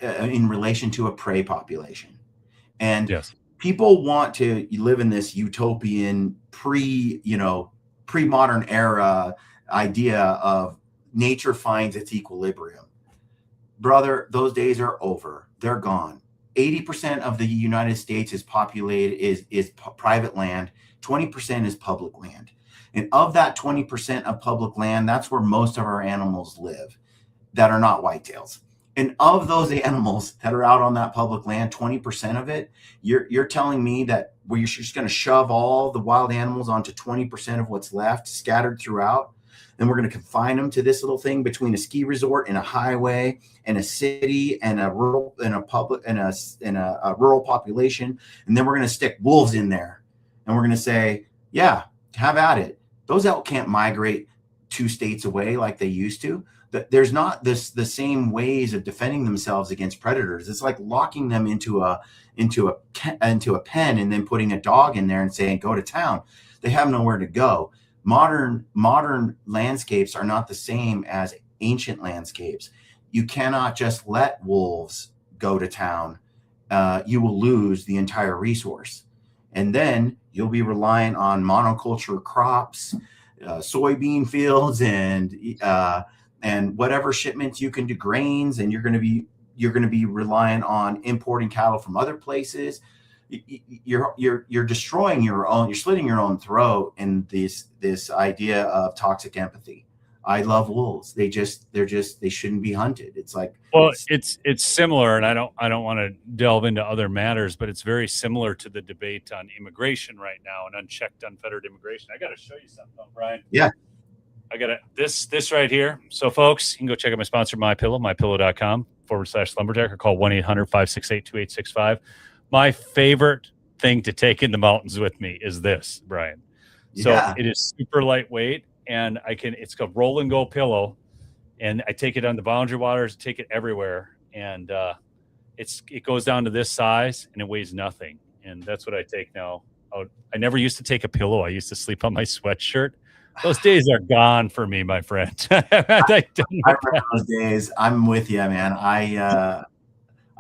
in relation to a prey population. And Yes. people want to live in this utopian pre-modern era idea of nature finds its equilibrium. Brother, those days are over. They're gone. 80% of the United States is populated, is private land. 20% is public land. And of that 20% of public land, that's where most of our animals live that are not whitetails. And of those animals that are out on that public land, 20% of it, you're telling me that you're just going to shove all the wild animals onto 20% of what's left scattered throughout? Then we're going to confine them to this little thing between a ski resort and a highway and a city and a rural and a public and a rural population. And then we're going to stick wolves in there. And we're going to say, yeah, have at it. Those elk can't migrate 2 states away like they used to. There's not the same ways of defending themselves against predators. It's like locking them into a pen and then putting a dog in there and saying, go to town. They have nowhere to go. Modern landscapes are not the same as ancient landscapes. You cannot just let wolves go to town. You will lose the entire resource. And then you'll be relying on monoculture crops, soybean fields, and whatever shipments you can do, grains, and you're going to be relying on importing cattle from other places. You're destroying your own, you're slitting your own throat in this idea of toxic empathy. I love wolves. They shouldn't be hunted. It's like, well, it's similar, and I don't want to delve into other matters, but it's very similar to the debate on immigration right now and unchecked, unfettered immigration. I got to show you something, Brian. Yeah. I got this right here. So folks, you can go check out my sponsor, MyPillow, mypillow.com/lumberjack, or call 1-800-568-2865. My favorite thing to take in the mountains with me is this, Brian. So it is super lightweight, and it's a roll and go pillow, and I take it on the boundary waters, take it everywhere. And it goes down to this size and it weighs nothing. And that's what I take now. I never used to take a pillow. I used to sleep on my sweatshirt. Those days are gone for me, my friend. I remember those days. I'm with you, man. I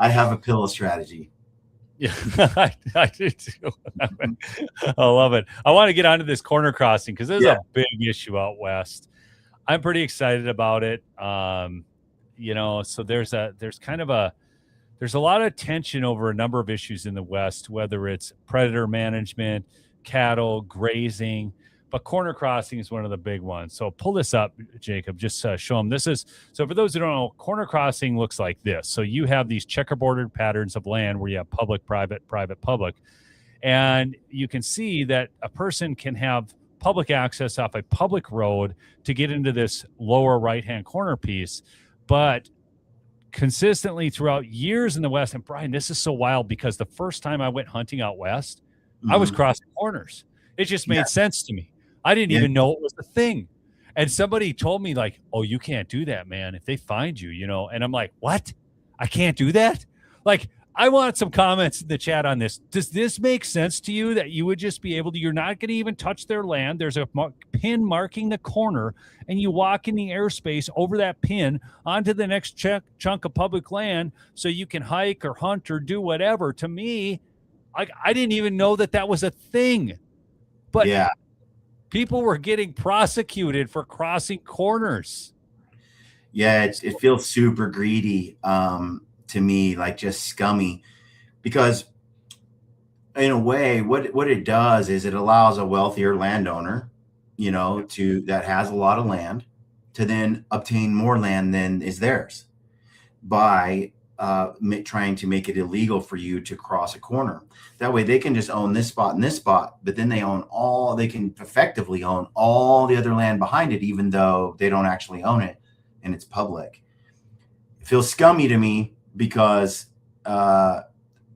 have a pillow strategy. Yeah, I do too. I love it. I want to get onto this corner crossing because there's a big issue out west. I'm pretty excited about it. So there's a lot of tension over a number of issues in the West, whether it's predator management, cattle, grazing, but corner crossing is one of the big ones. So pull this up, Jacob, just show them. So for those who don't know, corner crossing looks like this. So you have these checkerboarded patterns of land where you have public, private, private, public. And you can see that a person can have public access off a public road to get into this lower right-hand corner piece. But consistently throughout years in the West, and Brian, this is so wild because the first time I went hunting out west, I was crossing corners. It just made sense to me. I didn't even know it was a thing. And somebody told me like, oh, you can't do that, man. If they find you, and I'm like, what? I can't do that? Like, I want some comments in the chat on this. Does this make sense to you that you would just be able to, you're not going to even touch their land. There's a pin marking the corner and you walk in the airspace over that pin onto the next chunk of public land so you can hike or hunt or do whatever. To me, I didn't even know that was a thing. But people were getting prosecuted for crossing corners. Yeah, it feels super greedy to me, like just scummy, because in a way, what it does is it allows a wealthier landowner, that has a lot of land, to then obtain more land than is theirs by trying to make it illegal for you to cross a corner. That way they can just own this spot and this spot, but then they can effectively own all the other land behind it, even though they don't actually own it and it's public. It feels scummy to me because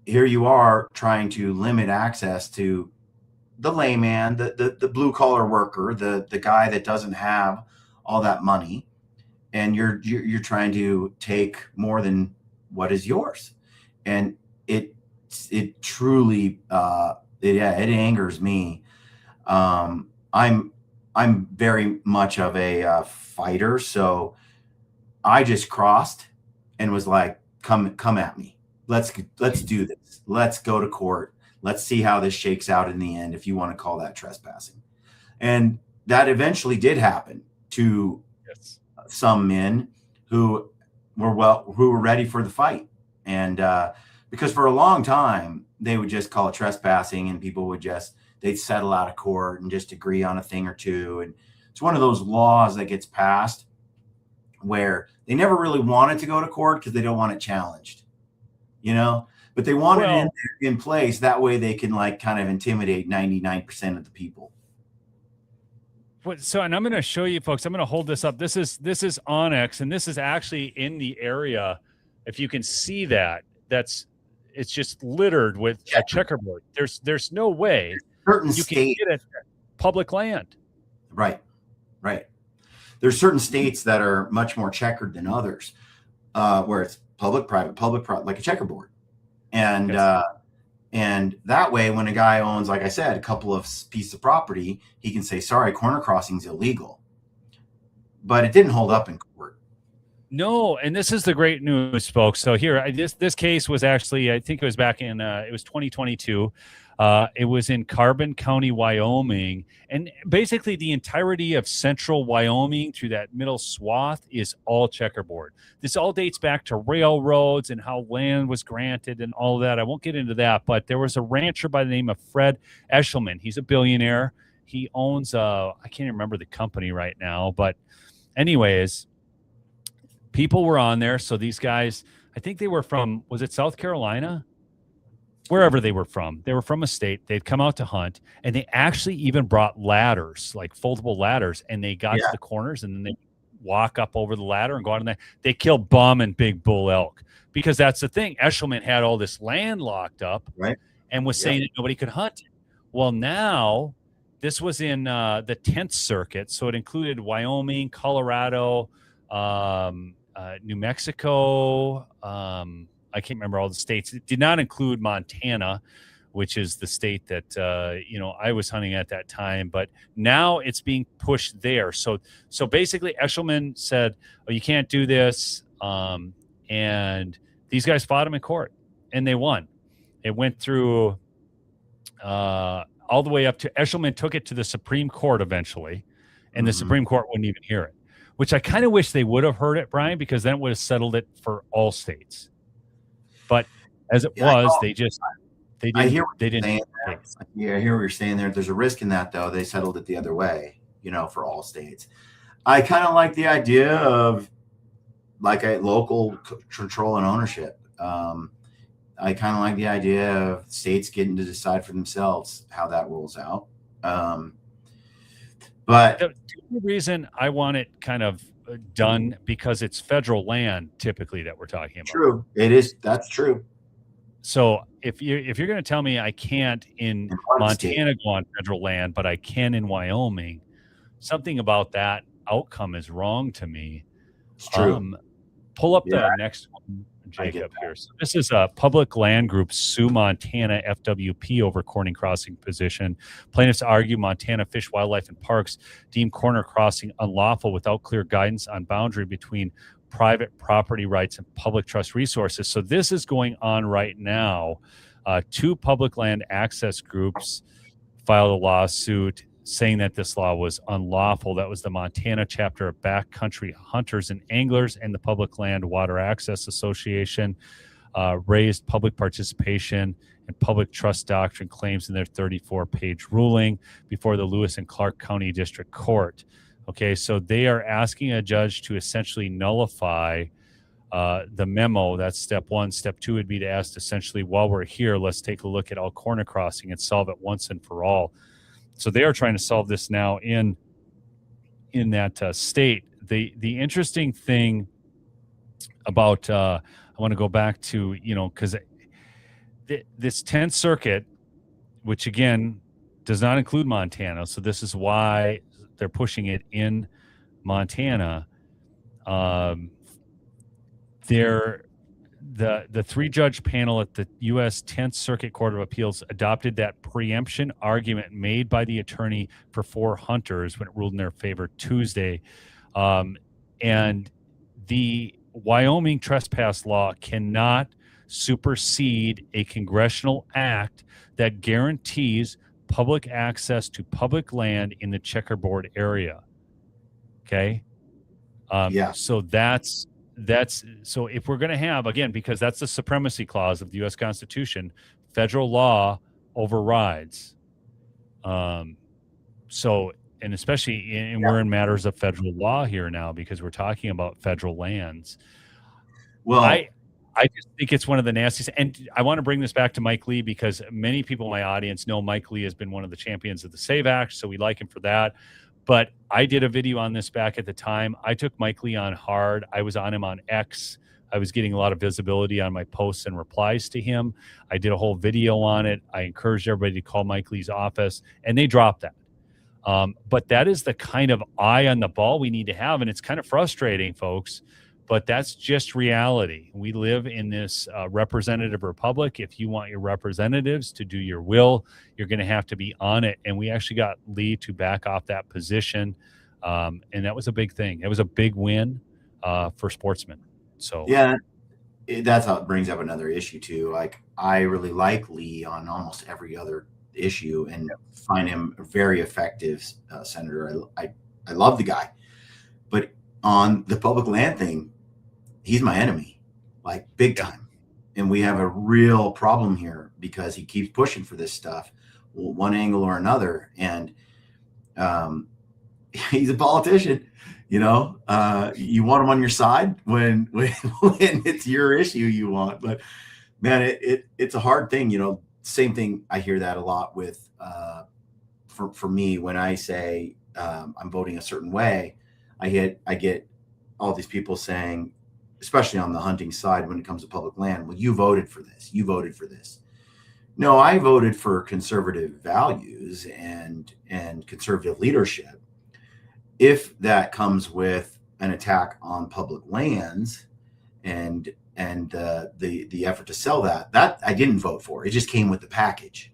here you are trying to limit access to the layman, the blue collar worker, the guy that doesn't have all that money, and you're trying to take more than what is yours. And it truly it angers me. I'm very much of a fighter, so I just crossed and was like, come at me. Let's do this. Let's go to court. Let's see how this shakes out in the end, if you want to call that trespassing. And that eventually did happen to some men who were ready for the fight. And because for a long time they would just call it trespassing, and people would they'd settle out of court and just agree on a thing or two. And it's one of those laws that gets passed where they never really wanted to go to court because they don't want it challenged, but they want it in place. That way they can kind of intimidate 99% of the people. So, and I'm going to show you folks, I'm going to hold this up. This is Onyx, and this is actually in the area. If you can see that, it's just littered with a checkerboard. There's no way you can get it public land. Right. There's certain states that are much more checkered than others, where it's public, private, like a checkerboard. And and that way, when a guy owns, like I said, a couple of pieces of property, he can say, sorry, corner crossing is illegal. But it didn't hold up in court. No, and this is the great news, folks. So here, this case was actually, I think it was back in, it was 2022. It was in Carbon County, Wyoming. And basically the entirety of central Wyoming through that middle swath is all checkerboard. This all dates back to railroads and how land was granted and all of that. I won't get into that, but there was a rancher by the name of Fred Eshelman. He's a billionaire. He owns, I can't even remember the company right now, but anyways, people were on there. So these guys, I think they were from, was it South Carolina? Wherever they were from a state. They'd come out to hunt, and they actually even brought ladders, like foldable ladders, and they got to the corners, and then they walk up over the ladder and go out in there. They kill bum and big bull elk, because that's the thing. Eshelman had all this land locked up, right, and was saying that nobody could hunt it. Well, now this was in the 10th Circuit, so it included Wyoming, Colorado, New Mexico, I can't remember all the states. It did not include Montana, which is the state that I was hunting at that time. But now it's being pushed there. So basically, Eshelman said, "Oh, you can't do this," and these guys fought him in court, and they won. It went through all the way up to Eshelman took it to the Supreme Court eventually, and the Supreme Court wouldn't even hear it. Which I kind of wish they would have heard it, Brian, because then it would have settled it for all states. But as it was, they didn't. I hear what you're saying there. There's a risk in that, though. They settled it the other way, for all states. I kind of like the idea of like a local control and ownership. I kind of like the idea of states getting to decide for themselves how that rolls out. But the reason I want it kind of done, because it's federal land typically that we're talking about. True. It is. That's true. So if you're going to tell me I can't in Montana go on federal land, but I can in Wyoming, something about that outcome is wrong to me. It's true. Pull up the next one, Jacob, here. So this is a public land group sue Montana FWP over corner crossing position. Plaintiffs argue Montana Fish, Wildlife, and Parks deem corner crossing unlawful without clear guidance on boundary between private property rights and public trust resources. So this is going on right now. Two public land access groups filed a lawsuit saying that this law was unlawful. That was the Montana chapter of Backcountry Hunters and Anglers, and the Public Land Water Access Association raised public participation and public trust doctrine claims in their 34-page ruling before the Lewis and Clark County District Court. Okay, so they are asking a judge to essentially nullify the memo. That's step one. Step two would be to ask essentially, while we're here, let's take a look at all corner crossing and solve it once and for all. So they are trying to solve this now in that state. The interesting thing about I want to go back to, because this 10th Circuit, which again does not include Montana, so this is why they're pushing it in Montana. The three-judge panel at the U.S. 10th Circuit Court of Appeals adopted that preemption argument made by the attorney for four hunters when it ruled in their favor Tuesday. And the Wyoming trespass law cannot supersede a congressional act that guarantees public access to public land in the checkerboard area. Okay. Yeah. So so if we're going to have, again, because that's the supremacy clause of the U.S. Constitution, federal law overrides. So, and especially we're in matters of federal law here now because we're talking about federal lands. Well, I just think it's one of the nastiest. And I want to bring this back to Mike Lee because many people in my audience know Mike Lee has been one of the champions of the SAVE Act, so we like him for that. But I did a video on this back at the time. I took Mike Lee on hard. I was on him on X. I was getting a lot of visibility on my posts and replies to him. I did a whole video on it. I encouraged everybody to call Mike Lee's office, and they dropped that. But that is the kind of eye on the ball we need to have, and it's kind of frustrating, folks. But that's just reality. We live in this representative republic. If you want your representatives to do your will, you're going to have to be on it. And we actually got Lee to back off that position. And that was a big thing. It was a big win for sportsmen. So yeah, that's how it brings up another issue too. Like I really like Lee on almost every other issue and find him a very effective senator. I love the guy, but on the public land thing, he's my enemy, like big time. And we have a real problem here because he keeps pushing for this stuff, one angle or another. And he's a politician, you know, you want him on your side when it's your issue you want. But man, it's a hard thing, you know. Same thing. I hear that a lot with for me when I say I'm voting a certain way. I get all these people saying, especially on the hunting side, when it comes to public land, well, you voted for this. You voted for this. No, I voted for conservative values and conservative leadership. If that comes with an attack on public lands and the effort to sell that I didn't vote for. It just came with the package.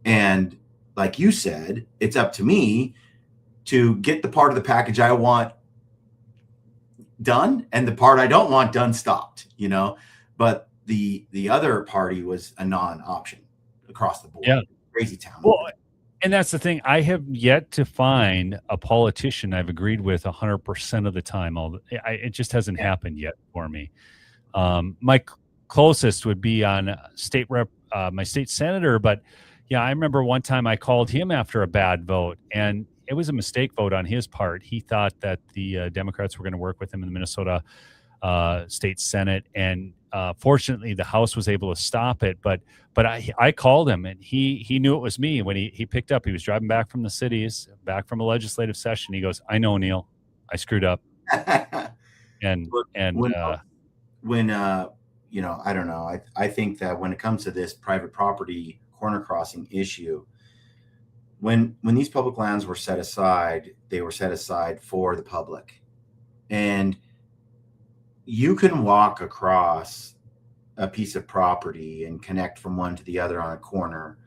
And like you said, it's up to me to get the part of the package I want done and the part I don't want done stopped, you know. But the other party was a non-option across the board. Yeah. Crazy town. Well, and that's the thing. I have yet to find a politician I've agreed with 100% of the time. It just hasn't happened yet for me. My closest would be on state rep, my state senator. But yeah, I remember one time I called him after a bad vote, and it was a mistake vote on his part. He thought that the Democrats were going to work with him in the Minnesota State Senate, and fortunately, the House was able to stop it. But I called him, and he knew it was me when he picked up. He was driving back from the cities, back from a legislative session. He goes, "I know, Neil, I screwed up." and when you know, I don't know. I think that when it comes to this private property corner crossing issue, when these public lands were set aside, they were set aside for the public. And you can walk across a piece of property and connect from one to the other on a corner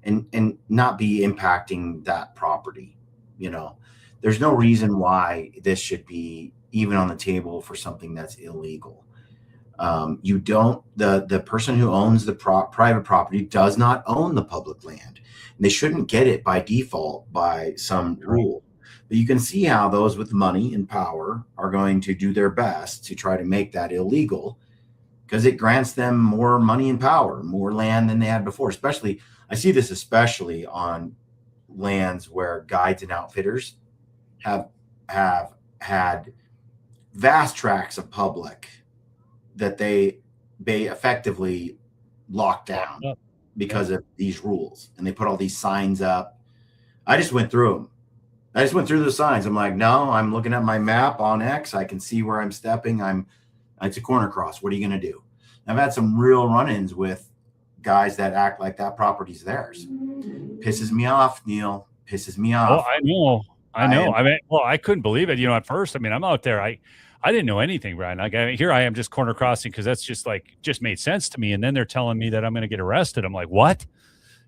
and not be impacting that property. You know, there's no reason why this should be even on the table for something that's illegal. You don't, the person who owns the private property does not own the public land. And they shouldn't get it by default by some rule. But you can see how those with money and power are going to do their best to try to make that illegal because it grants them more money and power, more land than they had before. Especially, I see this especially on lands where guides and outfitters have had vast tracts of public that they effectively locked down because of these rules. And they put all these signs up. I just went through them. I just went through the signs. I'm like, no, I'm looking at my map on X. I can see where I'm stepping. It's a corner cross. What are you going to do? I've had some real run-ins with guys that act like that property's theirs. Pisses me off, Neil. Pisses me off. Oh, I know. I mean, well, I couldn't believe it. You know, at first, I mean, I'm out there. I didn't know anything, Brian. Like, here I am just corner crossing because that's just made sense to me. And then they're telling me that I'm going to get arrested. I'm like, what?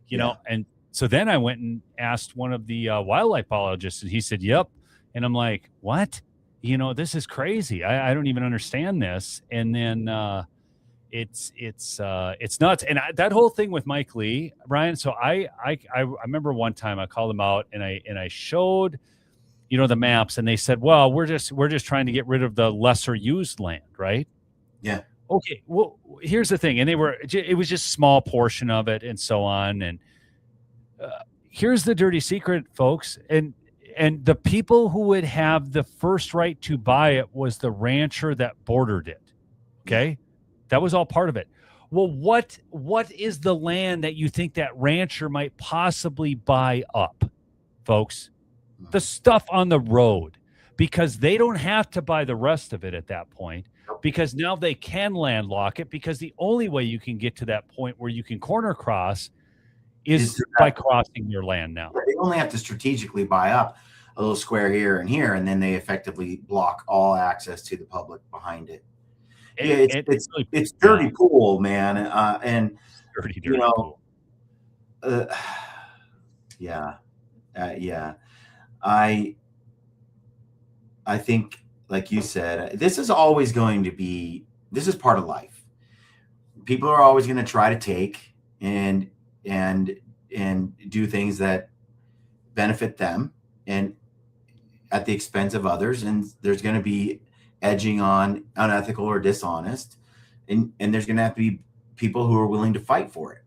You know, and so then I went and asked one of the wildlife biologists, and he said, yep. And I'm like, what? this is crazy. I don't even understand this. And then it's nuts. And that whole thing with Mike Lee, Brian. So I remember one time I called him out and I showed, the maps, and they said, well, we're just trying to get rid of the lesser used land, right? Yeah. Okay. Well, here's the thing. And it was just a small portion of it and so on. And here's the dirty secret, folks. And the people who would have the first right to buy it was the rancher that bordered it. Okay. That was all part of it. Well, what is the land that you think that rancher might possibly buy up, folks? The stuff on the road, because they don't have to buy the rest of it at that point, because now they can landlock it, because the only way you can get to that point where you can corner cross is by crossing your land now. They only have to strategically buy up a little square here and here, and then they effectively block all access to the public behind it. It's dirty pool, man, and dirty pool. Yeah. I think, like you said, this is always going to be. This is part of life. People are always going to try to take and do things that benefit them and at the expense of others, and there's going to be edging on unethical or dishonest, and there's going to have to be people who are willing to fight for it,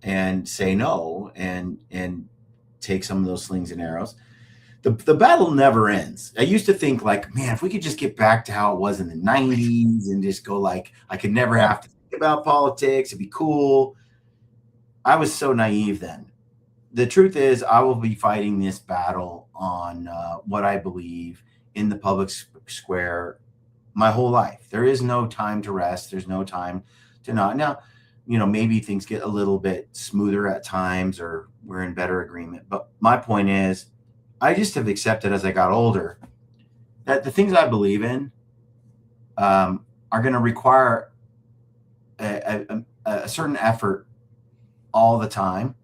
and say no and take some of those slings and arrows. The battle never ends. I used to think, like, man, if we could just get back to how it was in the 90s and just go, like, I could never have to think about politics, it'd be cool. I was so naive then. The truth is, I will be fighting this battle on what I believe in the public square my whole life. There is no time to rest. There's no time to not. Now, maybe things get a little bit smoother at times, or we're in better agreement. But my point is, I just have accepted as I got older that the things I believe in are going to require a certain effort all the time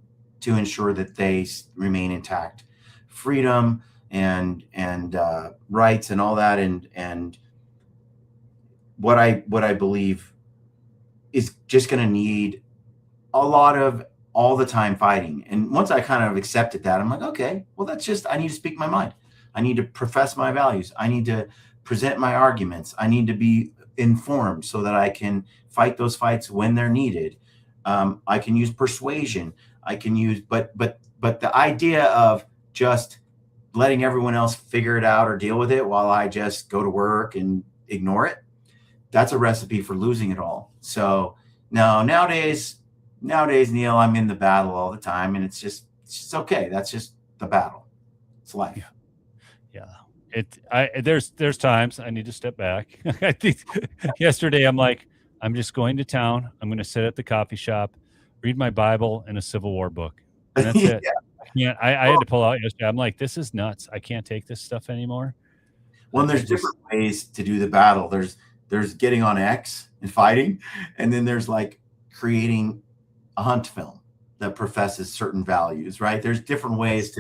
to ensure that they remain intact. Freedom and rights and all that, and what I believe is just going to need a lot of all the time fighting. And once I kind of accepted that, I'm like, okay, well, that's just, I need to speak my mind. I need to profess my values. I need to present my arguments. I need to be informed so that I can fight those fights when they're needed. I can use persuasion. I can use, but the idea of just letting everyone else figure it out or deal with it while I just go to work and ignore it, that's a recipe for losing it all. So no, nowadays, Neil, I'm in the battle all the time, and it's okay. That's just the battle. It's life. Yeah. There's times I need to step back. I think yesterday I'm just going to town. I'm going to sit at the coffee shop, read my Bible and a Civil War book. And that's it. Yeah. I had to pull out yesterday. I'm like, this is nuts. I can't take this stuff anymore. Well, there's different ways to do the battle. There's getting on X and fighting, and then there's like creating a hunt film that professes certain values, right? There's different ways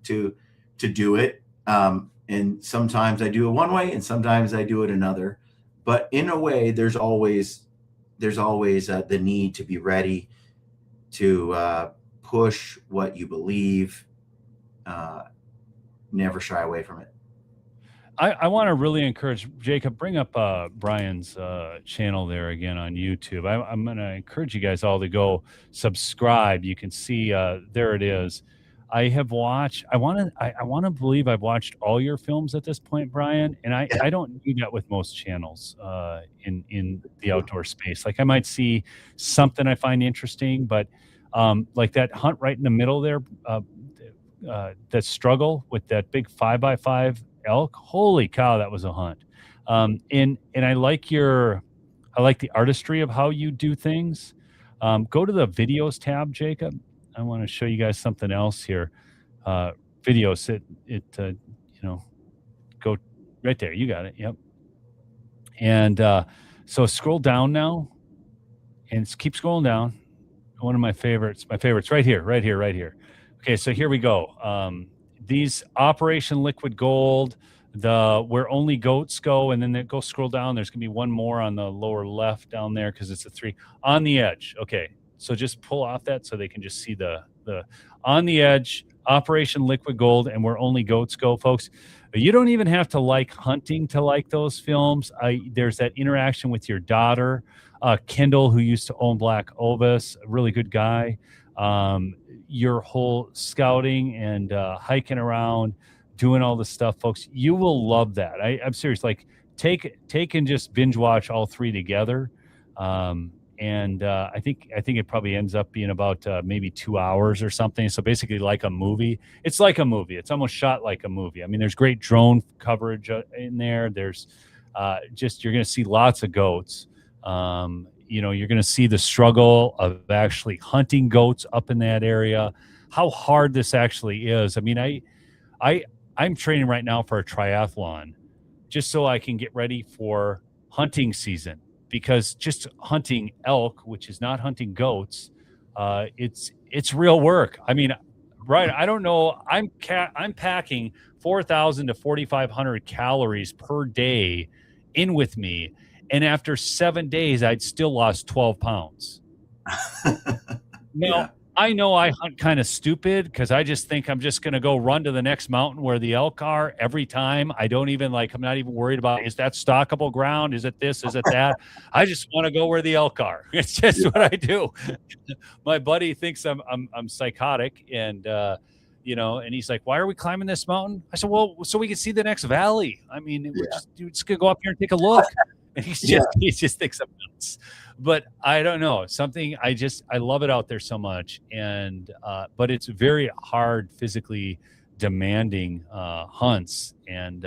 to do it. And sometimes I do it one way and sometimes I do it another, but in a way, there's always the need to be ready to push what you believe, never shy away from it. I want to really encourage Jacob, bring up Brian's channel there again on YouTube. I'm going to encourage you guys all to go subscribe. You can see there it is. I want to believe I've watched all your films at this point, Brian, and I don't do that with most channels in the outdoor space. Like, I might see something I find interesting, but like that hunt right in the middle there, that struggle with that big 5x5 elk, holy cow, that was a hunt. And I like the artistry of how you do things. Go to the videos tab, Jacob. I want to show you guys something else here. Videos, go right there. You got it. Yep. And so scroll down now, and keep scrolling down. One of my favorites right here. Okay, so here we go. These Operation Liquid Gold, where only goats go, and then go scroll down. There's gonna be one more on the lower left down there because it's a 3 on the edge. Okay, so just pull off that so they can just see the on the edge, Operation Liquid Gold, and where only goats go, folks. You don't even have to like hunting to like those films. There's that interaction with your daughter, Kendall, who used to own Black Ovis, a really good guy. Your whole scouting and hiking around, doing all this stuff, folks. You will love that. I'm serious. Like take and just binge watch all 3 together. And I think it probably ends up being about maybe 2 hours or something. So basically, like a movie. It's like a movie. It's almost shot like a movie. I mean, there's great drone coverage in there. There's you're going to see lots of goats. You're going to see the struggle of actually hunting goats up in that area. How hard this actually is. I mean, I'm training right now for a triathlon, just so I can get ready for hunting season. Because just hunting elk, which is not hunting goats, it's real work. I mean, right? I don't know. I'm packing 4,000 to 4,500 calories per day in with me, and after 7 days, I'd still lost 12 pounds. Now, yeah. I know I hunt kind of stupid because I just think I'm just going to go run to the next mountain where the elk are every time. I'm not even worried about, is that stockable ground? Is it this? Is it that? I just want to go where the elk are. It's just what I do. My buddy thinks I'm psychotic, and and he's like, why are we climbing this mountain? I said, well, so we can see the next valley. I mean, we're just going to go up here and take a look. And he just thinks I'm nuts. But I don't know, I love it out there so much. And but it's very hard, physically demanding hunts, and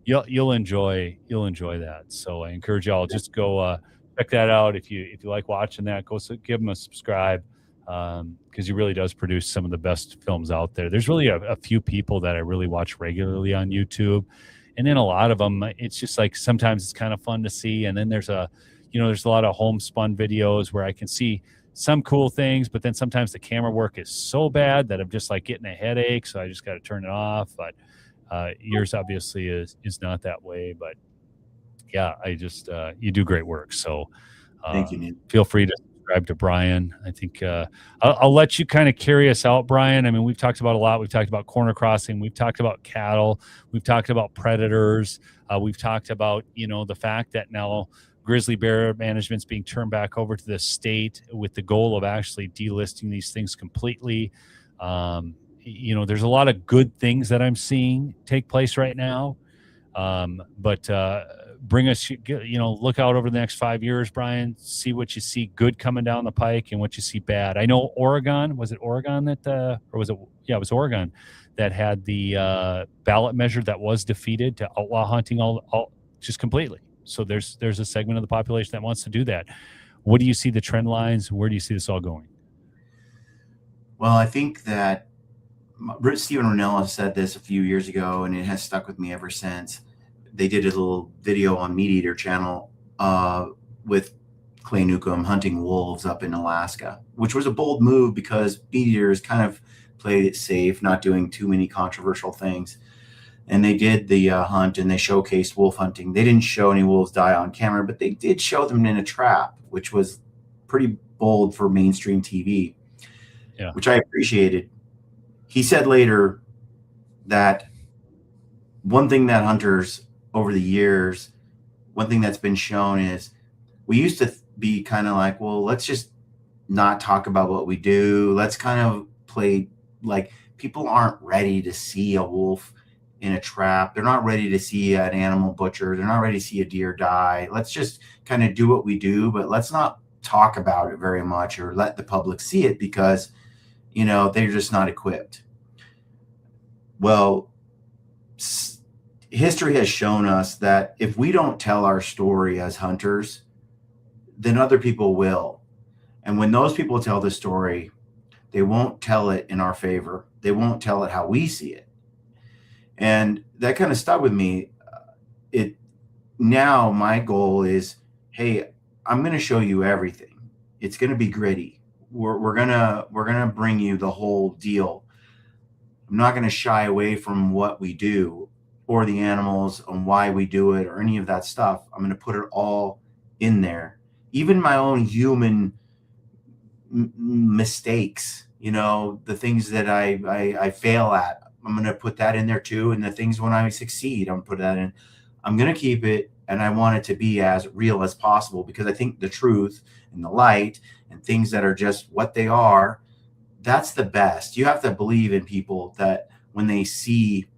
you'll enjoy that. So I encourage y'all, just go check that out. If you like watching that, give him a subscribe, because he really does produce some of the best films out there. There's really a few people that I really watch regularly on YouTube. And then a lot of them, it's just like, sometimes it's kind of fun to see. And then there's a lot of homespun videos where I can see some cool things, but then sometimes the camera work is so bad that I'm just like getting a headache. So I just got to turn it off. But yours obviously is not that way. But yeah, you do great work. So thank you, man. Feel free to subscribe to Brian. I think I'll let you kind of carry us out, Brian. I mean, we've talked about a lot. We've talked about corner crossing. We've talked about cattle. We've talked about predators. We've talked about, the fact that now grizzly bear management's being turned back over to the state with the goal of actually delisting these things completely. There's a lot of good things that I'm seeing take place right now. But bring us, look out over the next 5 years, Brian, see what you see good coming down the pike and what you see bad. I know Oregon, was it Oregon that, or was it? Yeah, it was Oregon that had the ballot measure that was defeated to outlaw hunting all just completely. So there's a segment of the population that wants to do that. What do you see the trend lines? Where do you see this all going? Well, I think that Stephen Ranella said this a few years ago, and it has stuck with me ever since. They did a little video on Meat Eater channel with Clay Newcomb hunting wolves up in Alaska, which was a bold move because Meat Eaters kind of played it safe, not doing too many controversial things. And they did the hunt, and they showcased wolf hunting. They didn't show any wolves die on camera, but they did show them in a trap, which was pretty bold for mainstream TV, which I appreciated. He said later that one thing that hunters over the years, one thing that's been shown is we used to be kind of like, well, let's just not talk about what we do. Let's kind of play like people aren't ready to see a wolf in a trap. They're not ready to see an animal butcher. They're not ready to see a deer die. Let's just kind of do what we do, but let's not talk about it very much or let the public see it because, they're just not equipped. Well, history has shown us that if we don't tell our story as hunters, then other people will. And when those people tell the story, they won't tell it in our favor. They won't tell it how we see it. And that kind of stuck with me. Now my goal is, hey, I'm going to show you everything. It's going to be gritty. We're gonna bring you the whole deal. I'm not going to shy away from what we do. or the animals and why we do it or any of that stuff. I'm going to put it all in there. Even my own human mistakes, you know, the things that I fail at, I'm going to put that in there too. And the things when I succeed, I'm going to put that in. I'm going to keep it, and I want it to be as real as possible, because I think the truth and the light and things that are just what they are, that's the best. You have to believe in people that when they see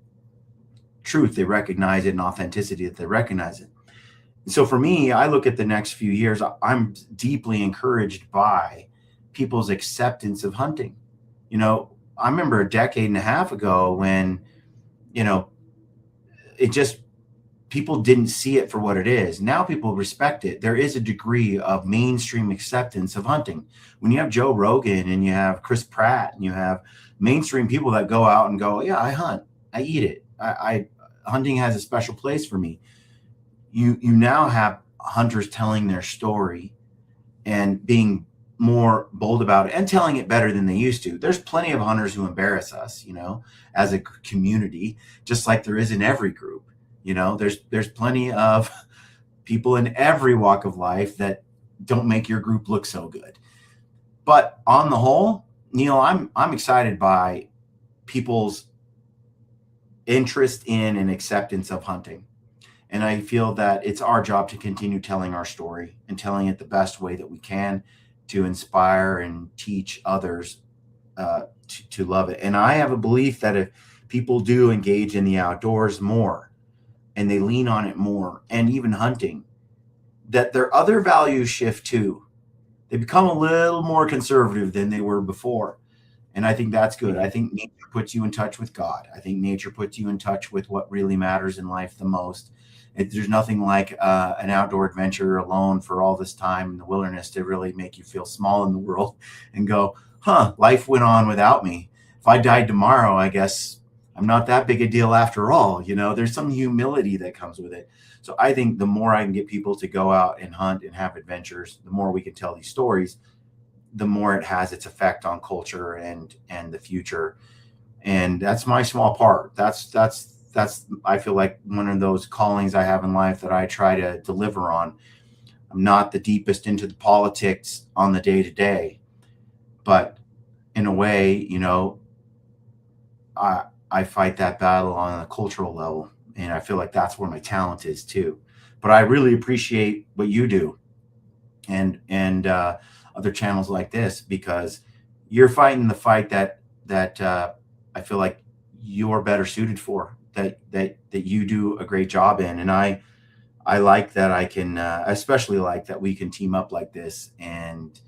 truth, they recognize it, and authenticity, that they recognize it. And so for me, I look at the next few years, I'm deeply encouraged by people's acceptance of hunting. You know, I remember a decade and a half ago when, you know, it just, people didn't see it for what it is. Now people respect it. There is a degree of mainstream acceptance of hunting. When you have Joe Rogan and you have Chris Pratt and you have mainstream people that go out and go, yeah, I hunt, I eat it. Hunting has a special place for me. You now have hunters telling their story and being more bold about it and telling it better than they used to. There's plenty of hunters who embarrass us, you know, as a community, just like there is in every group. You know, there's plenty of people in every walk of life that don't make your group look so good. But on the whole, Neil, I'm excited by people's interest in and acceptance of hunting. And I feel that it's our job to continue telling our story and telling it the best way that we can to inspire and teach others to love it. And I have a belief that if people do engage in the outdoors more and they lean on it more, and even hunting, that their other values shift too. They become a little more conservative than they were before. And I think that's good. I think nature puts you in touch with God. I think nature puts you in touch with what really matters in life the most. There's nothing like an outdoor adventure alone for all this time in the wilderness to really make you feel small in the world and go, life went on without me. If I died tomorrow, I guess I'm not that big a deal after all. You know, there's some humility that comes with it. So I think the more I can get people to go out and hunt and have adventures, the more we can tell these stories, the more it has its effect on culture and the future. And that's my small part. That's I feel like one of those callings I have in life that I try to deliver on. I'm not the deepest into the politics on the day to day, but in a way, you know, I fight that battle on a cultural level, and I feel like that's where my talent is too. But I really appreciate what you do and other channels like this, because you're fighting the fight that I feel like you're better suited for, that you do a great job in. And I like that I can especially like that we can team up like this and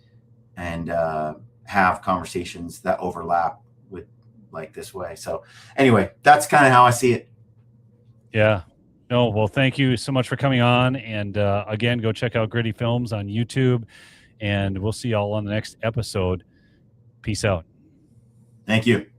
have conversations that overlap with like this way. So anyway, that's kind of how I see it. Yeah. No, well, thank you so much for coming on. And again, go check out Gritty Films on YouTube, and we'll see y'all on the next episode. Peace out. Thank you.